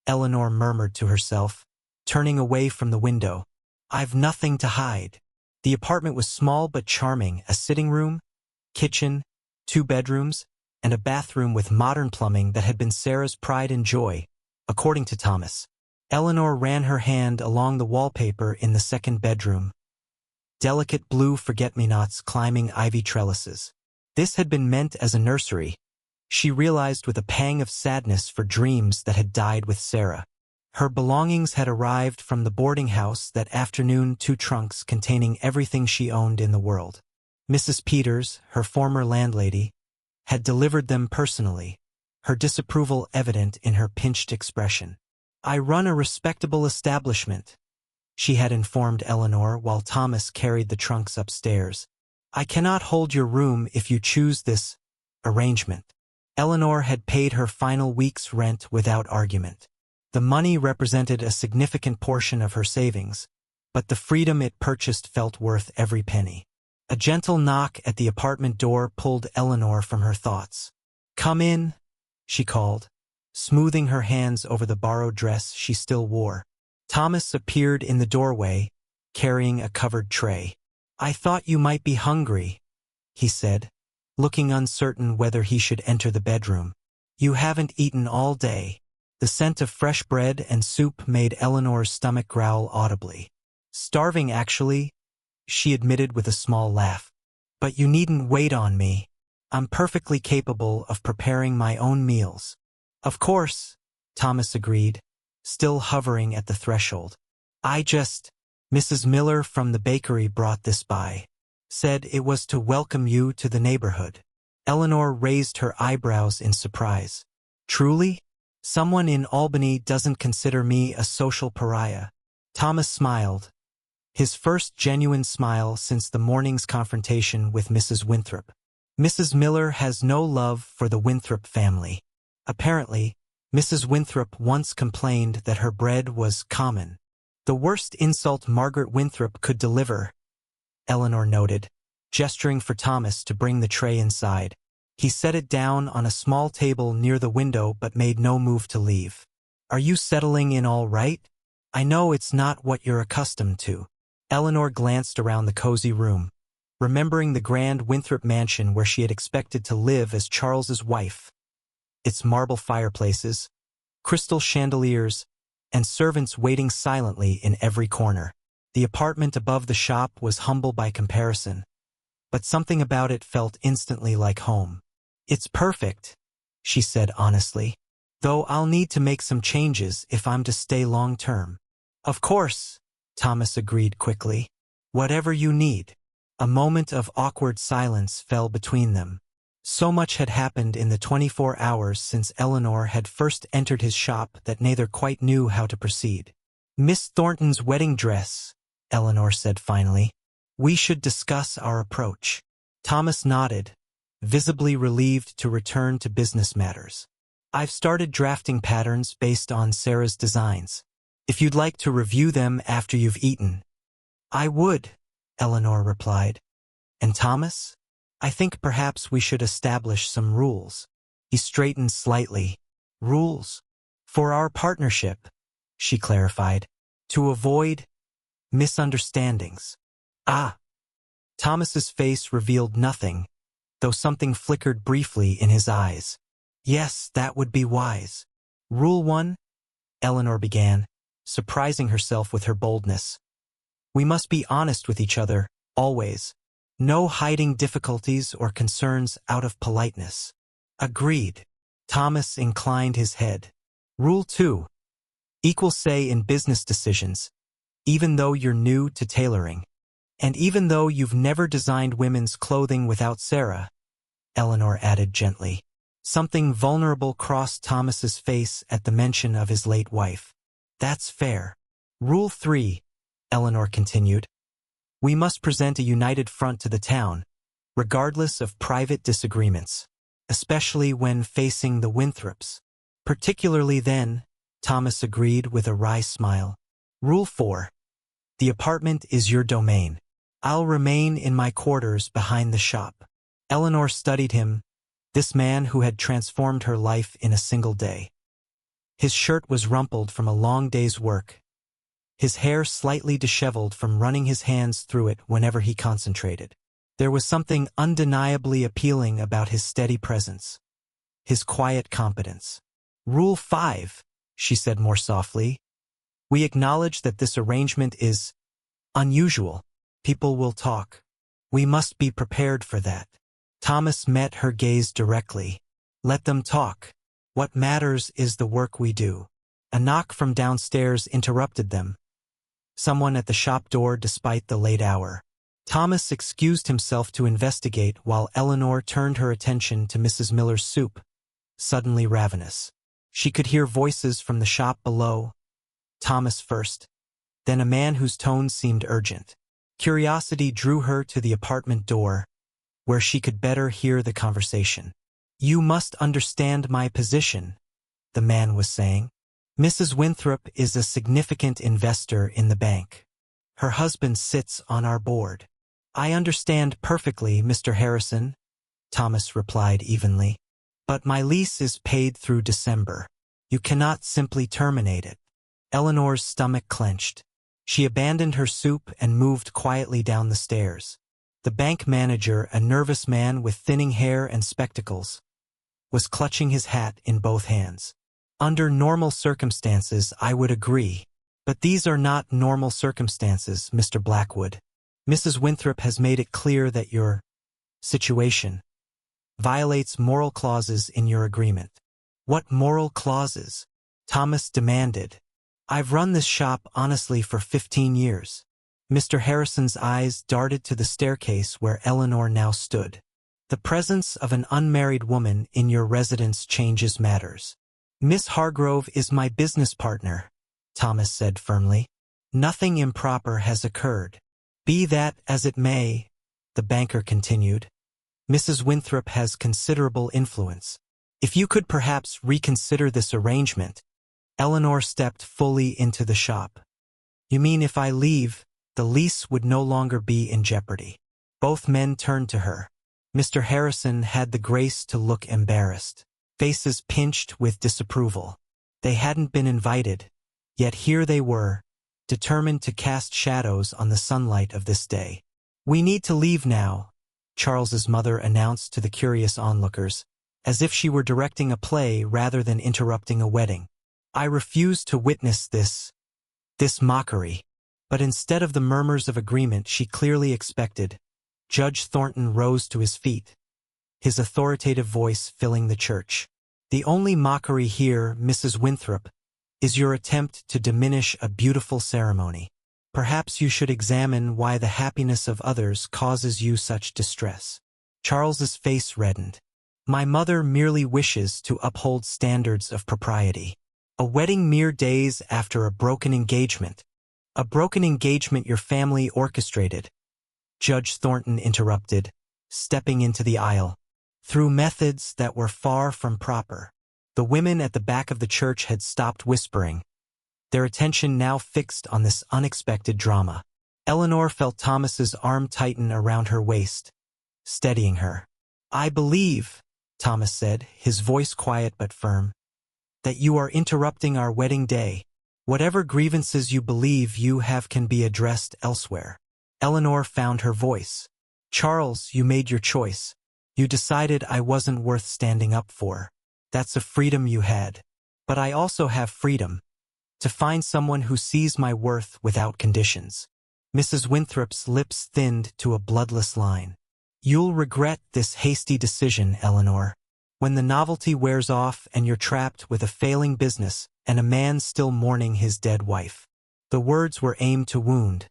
Eleanor murmured to herself, turning away from the window. "I've nothing to hide." The apartment was small but charming, a sitting room, kitchen, 2 bedrooms, and a bathroom with modern plumbing that had been Sarah's pride and joy, according to Thomas. Eleanor ran her hand along the wallpaper in the second bedroom. Delicate blue forget-me-nots climbing ivy trellises. This had been meant as a nursery, she realized with a pang of sadness for dreams that had died with Sarah. Her belongings had arrived from the boarding house that afternoon, 2 trunks containing everything she owned in the world. Mrs. Peters, her former landlady, had delivered them personally, her disapproval evident in her pinched expression. "I run a respectable establishment," she had informed Eleanor while Thomas carried the trunks upstairs. "I cannot hold your room if you choose this arrangement." Eleanor had paid her final week's rent without argument. The money represented a significant portion of her savings, but the freedom it purchased felt worth every penny. A gentle knock at the apartment door pulled Eleanor from her thoughts. "Come in," she called, smoothing her hands over the borrowed dress she still wore. Thomas appeared in the doorway, carrying a covered tray. "I thought you might be hungry," he said, looking uncertain whether he should enter the bedroom. "You haven't eaten all day." The scent of fresh bread and soup made Eleanor's stomach growl audibly. "Starving, actually," she admitted with a small laugh. "But you needn't wait on me. I'm perfectly capable of preparing my own meals." "Of course," Thomas agreed, still hovering at the threshold. Mrs. Miller from the bakery brought this by. Said it was to welcome you to the neighborhood." Eleanor raised her eyebrows in surprise. "Truly? Someone in Albany doesn't consider me a social pariah." Thomas smiled, his first genuine smile since the morning's confrontation with Mrs. Winthrop. "Mrs. Miller has no love for the Winthrop family. Apparently, Mrs. Winthrop once complained that her bread was common. The worst insult Margaret Winthrop could deliver," Eleanor noted, gesturing for Thomas to bring the tray inside. He set it down on a small table near the window but made no move to leave. "Are you settling in all right? I know it's not what you're accustomed to." Eleanor glanced around the cozy room, remembering the grand Winthrop mansion where she had expected to live as Charles's wife. Its marble fireplaces, crystal chandeliers, and servants waiting silently in every corner. The apartment above the shop was humble by comparison, but something about it felt instantly like home. "It's perfect," she said honestly, "though I'll need to make some changes if I'm to stay long-term." "Of course," Thomas agreed quickly. "Whatever you need." A moment of awkward silence fell between them. So much had happened in the 24 hours since Eleanor had first entered his shop that neither quite knew how to proceed. "Miss Thornton's wedding dress," Eleanor said finally. We should discuss our approach. Thomas nodded, visibly relieved to return to business matters. I've started drafting patterns based on Sarah's designs. If you'd like to review them after you've eaten. I would, Eleanor replied. And Thomas? I think perhaps we should establish some rules. He straightened slightly. Rules? For our partnership, she clarified, to avoid misunderstandings. Ah. Thomas's face revealed nothing, though something flickered briefly in his eyes. Yes, that would be wise. Rule 1, Eleanor began, surprising herself with her boldness. We must be honest with each other, always. No hiding difficulties or concerns out of politeness. Agreed. Thomas inclined his head. Rule 2. Equal say in business decisions, even though you're new to tailoring. And even though you've never designed women's clothing without Sarah, Eleanor added gently. Something vulnerable crossed Thomas's face at the mention of his late wife. That's fair. Rule 3, Eleanor continued. We must present a united front to the town, regardless of private disagreements, especially when facing the Winthrops. Particularly then, Thomas agreed with a wry smile. Rule 4. The apartment is your domain. I'll remain in my quarters behind the shop. Eleanor studied him, this man who had transformed her life in a single day. His shirt was rumpled from a long day's work, his hair slightly disheveled from running his hands through it whenever he concentrated. There was something undeniably appealing about his steady presence, his quiet competence. Rule 5, she said more softly. We acknowledge that this arrangement is unusual. People will talk. We must be prepared for that. Thomas met her gaze directly. Let them talk. What matters is the work we do. A knock from downstairs interrupted them. Someone at the shop door despite the late hour. Thomas excused himself to investigate while Eleanor turned her attention to Mrs. Miller's soup, suddenly ravenous. She could hear voices from the shop below. Thomas first, then a man whose tone seemed urgent. Curiosity drew her to the apartment door, where she could better hear the conversation. You must understand my position, the man was saying. Mrs. Winthrop is a significant investor in the bank. Her husband sits on our board. I understand perfectly, Mr. Harrison, Thomas replied evenly. But my lease is paid through December. You cannot simply terminate it. Eleanor's stomach clenched. She abandoned her soup and moved quietly down the stairs. The bank manager, a nervous man with thinning hair and spectacles, was clutching his hat in both hands. Under normal circumstances, I would agree. But these are not normal circumstances, Mr. Blackwood. Mrs. Winthrop has made it clear that your situation violates moral clauses in your agreement. What moral clauses? Thomas demanded. I've run this shop honestly for 15 years. Mr. Harrison's eyes darted to the staircase where Eleanor now stood. The presence of an unmarried woman in your residence changes matters. Miss Hargrove is my business partner, Thomas said firmly. Nothing improper has occurred. Be that as it may, the banker continued, Mrs. Winthrop has considerable influence. If you could perhaps reconsider this arrangement. Eleanor stepped fully into the shop. You mean if I leave, the lease would no longer be in jeopardy? Both men turned to her. Mr. Harrison had the grace to look embarrassed, faces pinched with disapproval. They hadn't been invited, yet here they were, determined to cast shadows on the sunlight of this day. We need to leave now, Charles's mother announced to the curious onlookers, as if she were directing a play rather than interrupting a wedding. I refuse to witness this mockery. But instead of the murmurs of agreement she clearly expected, Judge Thornton rose to his feet, his authoritative voice filling the church. The only mockery here, Mrs. Winthrop, is your attempt to diminish a beautiful ceremony. Perhaps you should examine why the happiness of others causes you such distress. Charles's face reddened. My mother merely wishes to uphold standards of propriety. A wedding mere days after a broken engagement. A broken engagement your family orchestrated. Judge Thornton interrupted, stepping into the aisle. Through methods that were far from proper. The women at the back of the church had stopped whispering, their attention now fixed on this unexpected drama. Eleanor felt Thomas's arm tighten around her waist, steadying her. "I believe," Thomas said, his voice quiet but firm, "that you are interrupting our wedding day. Whatever grievances you believe you have can be addressed elsewhere." Eleanor found her voice. "Charles, you made your choice. You decided I wasn't worth standing up for. That's a freedom you had. But I also have freedom. To find someone who sees my worth without conditions." Mrs. Winthrop's lips thinned to a bloodless line. "You'll regret this hasty decision, Eleanor. When the novelty wears off and you're trapped with a failing business and a man still mourning his dead wife." The words were aimed to wound,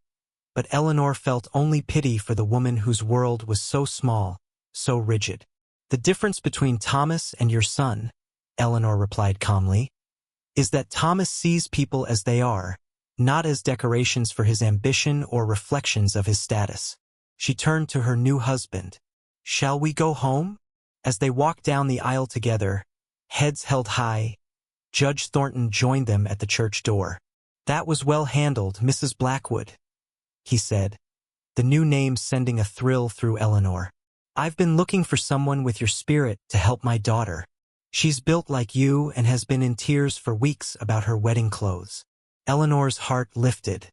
but Eleanor felt only pity for the woman whose world was so small, so rigid. "The difference between Thomas and your son," Eleanor replied calmly, "is that Thomas sees people as they are, not as decorations for his ambition or reflections of his status." She turned to her new husband. "Shall we go home?" As they walked down the aisle together, heads held high, Judge Thornton joined them at the church door. "That was well handled, Mrs. Blackwood," he said, the new name sending a thrill through Eleanor. "I've been looking for someone with your spirit to help my daughter. She's built like you and has been in tears for weeks about her wedding clothes." Eleanor's heart lifted.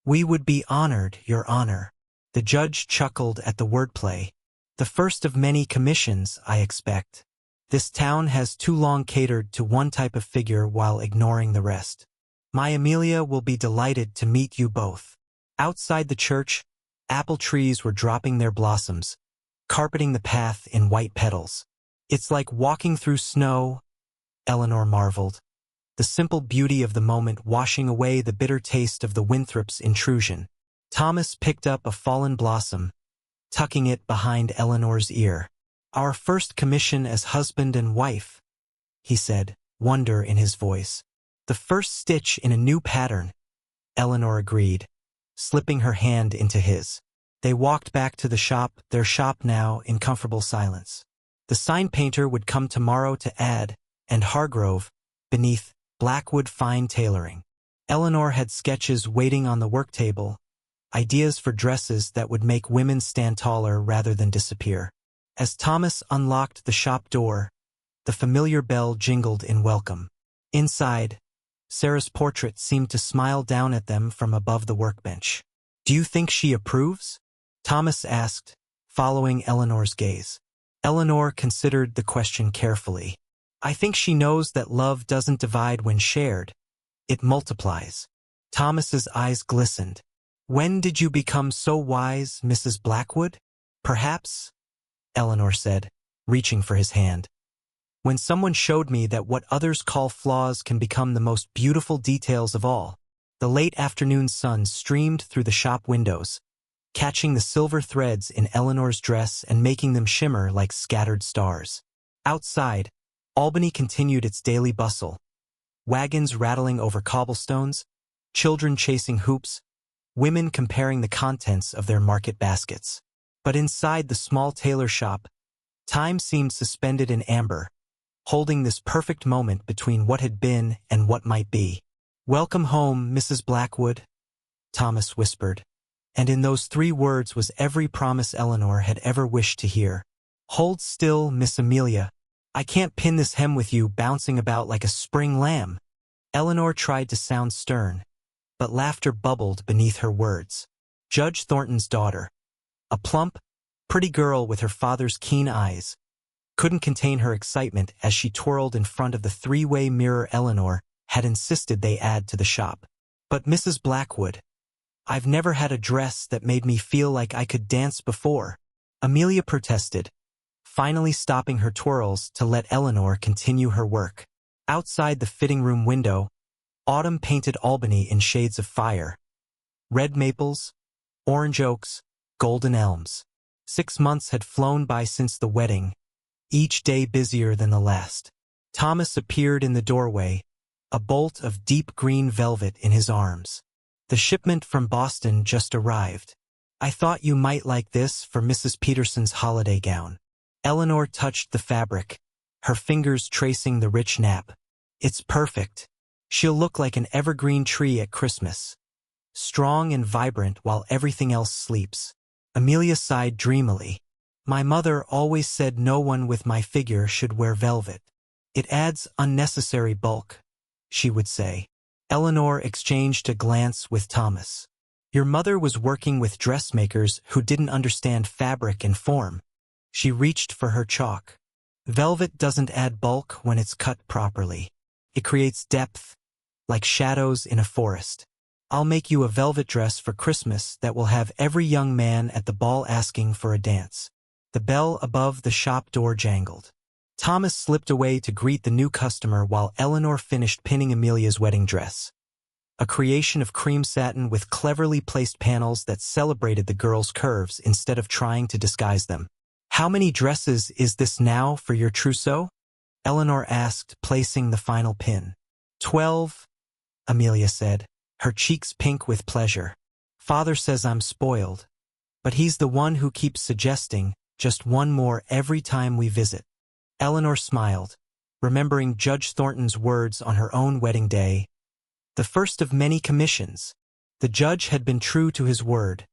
"We would be honored, Your Honor." The judge chuckled at the wordplay. "The first of many commissions, I expect. This town has too long catered to one type of figure while ignoring the rest. My Amelia will be delighted to meet you both." Outside the church, apple trees were dropping their blossoms, carpeting the path in white petals. "It's like walking through snow," Eleanor marveled, the simple beauty of the moment washing away the bitter taste of the Winthrops' intrusion. Thomas picked up a fallen blossom, tucking it behind Eleanor's ear. "Our first commission as husband and wife," he said, wonder in his voice. "The first stitch in a new pattern," Eleanor agreed, slipping her hand into his. They walked back to the shop, their shop now in comfortable silence. The sign painter would come tomorrow to add, and Hargrove, beneath, Blackwood Fine Tailoring. Eleanor had sketches waiting on the work table, ideas for dresses that would make women stand taller rather than disappear. As Thomas unlocked the shop door, the familiar bell jingled in welcome. Inside, Sarah's portrait seemed to smile down at them from above the workbench. "Do you think she approves?" Thomas asked, following Eleanor's gaze. Eleanor considered the question carefully. "I think she knows that love doesn't divide when shared. It multiplies." Thomas's eyes glistened. "When did you become so wise, Mrs. Blackwood?" "Perhaps," Eleanor said, reaching for his hand, "when someone showed me that what others call flaws can become the most beautiful details of all." The late afternoon sun streamed through the shop windows, catching the silver threads in Eleanor's dress and making them shimmer like scattered stars. Outside, Albany continued its daily bustle. Wagons rattling over cobblestones, children chasing hoops, women comparing the contents of their market baskets. But inside the small tailor shop, time seemed suspended in amber, holding this perfect moment between what had been and what might be. "Welcome home, Mrs. Blackwood," Thomas whispered, and in those 3 words was every promise Eleanor had ever wished to hear. "Hold still, Miss Amelia. I can't pin this hem with you bouncing about like a spring lamb." Eleanor tried to sound stern, but laughter bubbled beneath her words. Judge Thornton's daughter, a plump, pretty girl with her father's keen eyes, couldn't contain her excitement as she twirled in front of the 3-way mirror Eleanor had insisted they add to the shop. "But Mrs. Blackwood, I've never had a dress that made me feel like I could dance before," Amelia protested, finally stopping her twirls to let Eleanor continue her work. Outside the fitting room window, autumn painted Albany in shades of fire. Red maples, orange oaks, golden elms. 6 months had flown by since the wedding, each day busier than the last. Thomas appeared in the doorway, a bolt of deep green velvet in his arms. "The shipment from Boston just arrived." I thought you might like this for Mrs. Peterson's holiday gown. Eleanor touched the fabric, her fingers tracing the rich nap. It's perfect. She'll look like an evergreen tree at Christmas. Strong and vibrant while everything else sleeps. Amelia sighed dreamily. My mother always said no one with my figure should wear velvet. It adds unnecessary bulk, she would say. Eleanor exchanged a glance with Thomas. Your mother was working with dressmakers who didn't understand fabric and form. She reached for her chalk. Velvet doesn't add bulk when it's cut properly. It creates depth, like shadows in a forest. I'll make you a velvet dress for Christmas that will have every young man at the ball asking for a dance. The bell above the shop door jangled. Thomas slipped away to greet the new customer while Eleanor finished pinning Amelia's wedding dress. A creation of cream satin with cleverly placed panels that celebrated the girl's curves instead of trying to disguise them. How many dresses is this now for your trousseau? Eleanor asked, placing the final pin. 12, Amelia said, her cheeks pink with pleasure. Father says I'm spoiled, but he's the one who keeps suggesting just one more every time we visit. Eleanor smiled, remembering Judge Thornton's words on her own wedding day. The first of many commissions. The judge had been true to his word,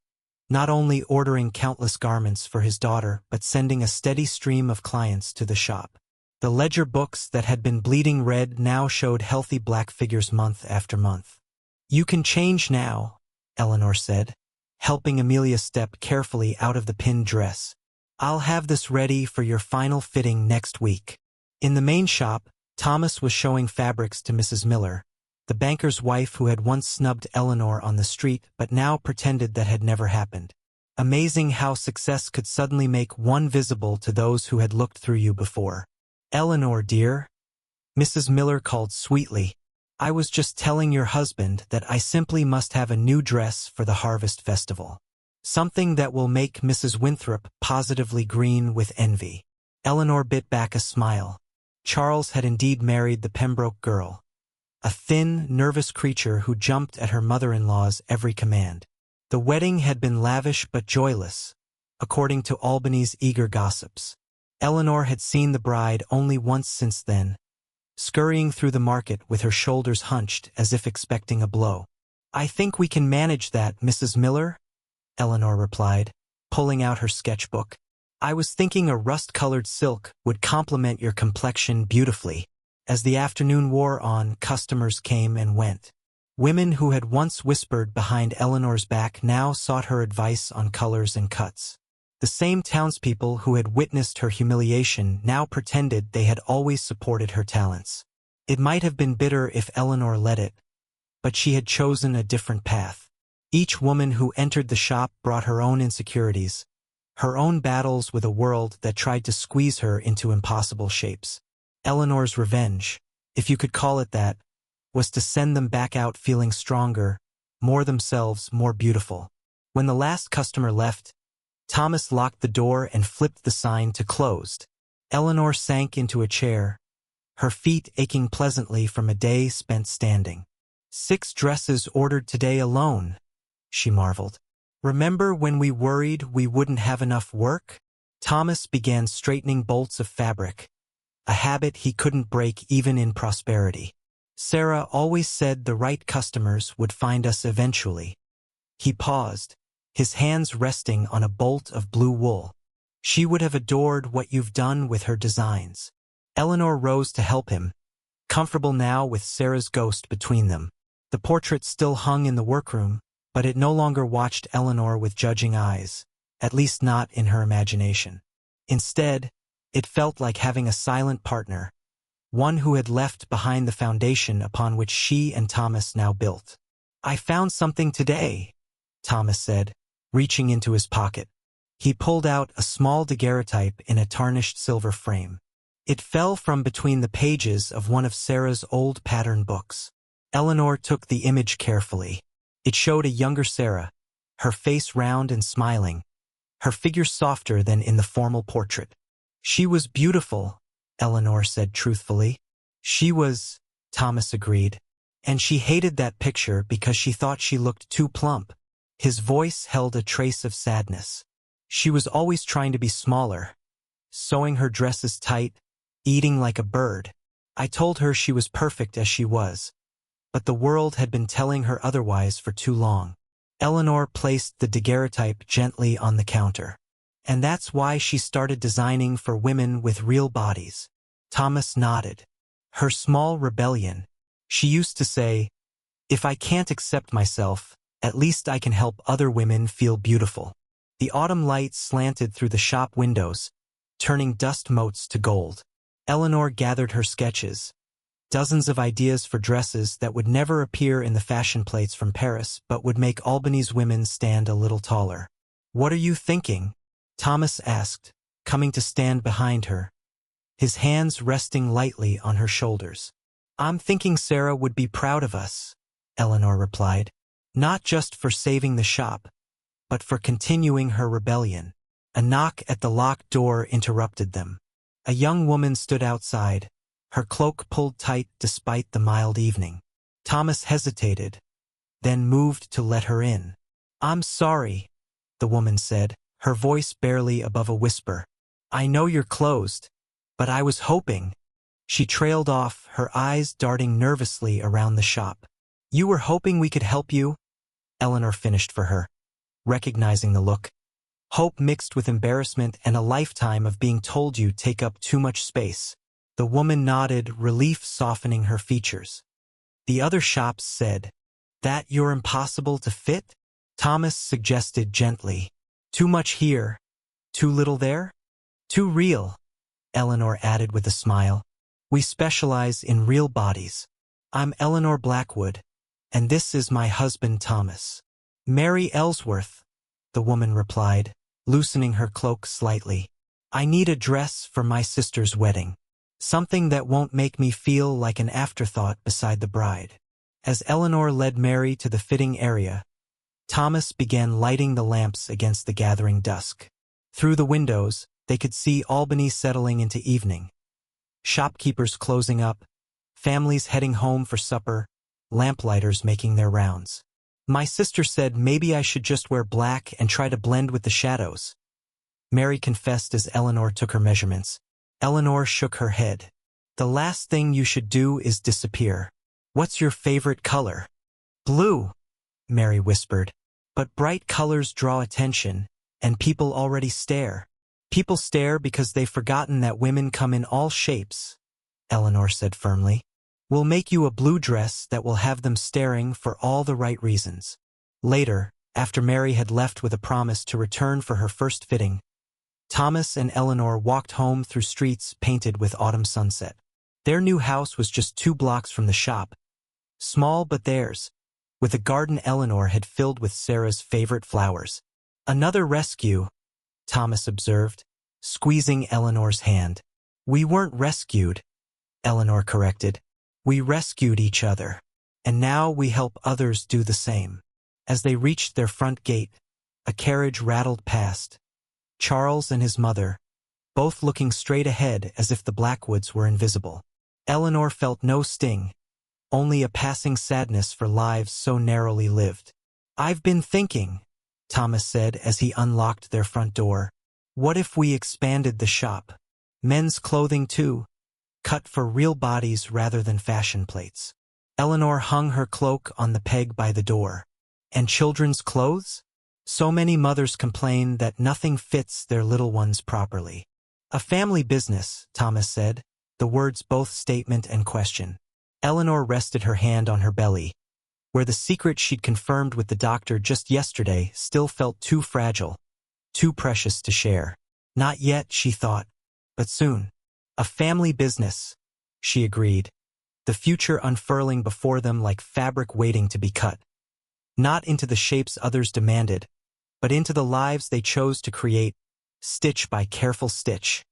not only ordering countless garments for his daughter but sending a steady stream of clients to the shop. The ledger books that had been bleeding red now showed healthy black figures month after month. You can change now, Eleanor said, helping Amelia step carefully out of the pinned dress. I'll have this ready for your final fitting next week. In the main shop, Thomas was showing fabrics to Mrs. Miller, the banker's wife who had once snubbed Eleanor on the street but now pretended that had never happened. Amazing how success could suddenly make one visible to those who had looked through you before. Eleanor, dear, Mrs. Miller called sweetly. I was just telling your husband that I simply must have a new dress for the Harvest Festival. Something that will make Mrs. Winthrop positively green with envy. Eleanor bit back a smile. Charles had indeed married the Pembroke girl, a thin, nervous creature who jumped at her mother-in-law's every command. The wedding had been lavish but joyless, according to Albany's eager gossips. Eleanor had seen the bride only once since then, scurrying through the market with her shoulders hunched as if expecting a blow. I think we can manage that, Mrs. Miller, Eleanor replied, pulling out her sketchbook. I was thinking a rust-colored silk would complement your complexion beautifully. As the afternoon wore on, customers came and went. Women who had once whispered behind Eleanor's back now sought her advice on colors and cuts. The same townspeople who had witnessed her humiliation now pretended they had always supported her talents. It might have been bitter if Eleanor let it, but she had chosen a different path. Each woman who entered the shop brought her own insecurities, her own battles with a world that tried to squeeze her into impossible shapes. Eleanor's revenge, if you could call it that, was to send them back out feeling stronger, more themselves, more beautiful. When the last customer left, Thomas locked the door and flipped the sign to closed. Eleanor sank into a chair, her feet aching pleasantly from a day spent standing. 6 dresses ordered today alone, she marveled. Remember when we worried we wouldn't have enough work? Thomas began straightening bolts of fabric, a habit he couldn't break even in prosperity. Sarah always said the right customers would find us eventually. He paused, his hands resting on a bolt of blue wool. She would have adored what you've done with her designs. Eleanor rose to help him, comfortable now with Sarah's ghost between them. The portrait still hung in the workroom, but it no longer watched Eleanor with judging eyes, at least not in her imagination. Instead, it felt like having a silent partner, one who had left behind the foundation upon which she and Thomas now built. I found something today, Thomas said, reaching into his pocket. He pulled out a small daguerreotype in a tarnished silver frame. It fell from between the pages of one of Sarah's old pattern books. Eleanor took the image carefully. It showed a younger Sarah, her face round and smiling, her figure softer than in the formal portrait. She was beautiful, Eleanor said truthfully. She was, Thomas agreed, and she hated that picture because she thought she looked too plump. His voice held a trace of sadness. She was always trying to be smaller, sewing her dresses tight, eating like a bird. I told her she was perfect as she was, but the world had been telling her otherwise for too long. Eleanor placed the daguerreotype gently on the counter. And that's why she started designing for women with real bodies. Thomas nodded. Her small rebellion. She used to say, "If I can't accept myself, at least I can help other women feel beautiful." The autumn light slanted through the shop windows, turning dust motes to gold. Eleanor gathered her sketches. Dozens of ideas for dresses that would never appear in the fashion plates from Paris but would make Albany's women stand a little taller. "What are you thinking?" Thomas asked, coming to stand behind her, his hands resting lightly on her shoulders. "I'm thinking Sarah would be proud of us," Eleanor replied, "not just for saving the shop, but for continuing her rebellion." A knock at the locked door interrupted them. A young woman stood outside, her cloak pulled tight despite the mild evening. Thomas hesitated, then moved to let her in. "I'm sorry," the woman said, her voice barely above a whisper. "I know you're closed, but I was hoping." She trailed off, her eyes darting nervously around the shop. "You were hoping we could help you?" Eleanor finished for her, recognizing the look. Hope mixed with embarrassment and a lifetime of being told you take up too much space. The woman nodded, relief softening her features. The other shops said, "That you're impossible to fit?" Thomas suggested gently. "Too much here, too little there? Too real," Eleanor added with a smile. "We specialize in real bodies. I'm Eleanor Blackwood, and this is my husband Thomas." "Mary Ellsworth," the woman replied, loosening her cloak slightly. "I need a dress for my sister's wedding. Something that won't make me feel like an afterthought beside the bride." As Eleanor led Mary to the fitting area, Thomas began lighting the lamps against the gathering dusk. Through the windows, they could see Albany settling into evening. Shopkeepers closing up, families heading home for supper, lamplighters making their rounds. "My sister said maybe I should just wear black and try to blend with the shadows," Mary confessed as Eleanor took her measurements. Eleanor shook her head. "The last thing you should do is disappear. What's your favorite color?" "Blue," Mary whispered. "But bright colors draw attention, and people already stare." "People stare because they've forgotten that women come in all shapes," Eleanor said firmly. "We'll make you a blue dress that will have them staring for all the right reasons." Later, after Mary had left with a promise to return for her first fitting, Thomas and Eleanor walked home through streets painted with autumn sunset. Their new house was just 2 blocks from the shop, small but theirs, with a garden Eleanor had filled with Sarah's favorite flowers. "Another rescue," Thomas observed, squeezing Eleanor's hand. "We weren't rescued," Eleanor corrected. "We rescued each other, and now we help others do the same." As they reached their front gate, a carriage rattled past. Charles and his mother, both looking straight ahead as if the Blackwoods were invisible. Eleanor felt no sting, only a passing sadness for lives so narrowly lived. "I've been thinking," Thomas said as he unlocked their front door. "What if we expanded the shop? Men's clothing too, cut for real bodies rather than fashion plates." Eleanor hung her cloak on the peg by the door. "And children's clothes? So many mothers complain that nothing fits their little ones properly." "A family business," Thomas said, the words both statement and question. Eleanor rested her hand on her belly, where the secret she'd confirmed with the doctor just yesterday still felt too fragile, too precious to share. Not yet, she thought, but soon. "A family business," she agreed, the future unfurling before them like fabric waiting to be cut. Not into the shapes others demanded, but into the lives they chose to create, stitch by careful stitch.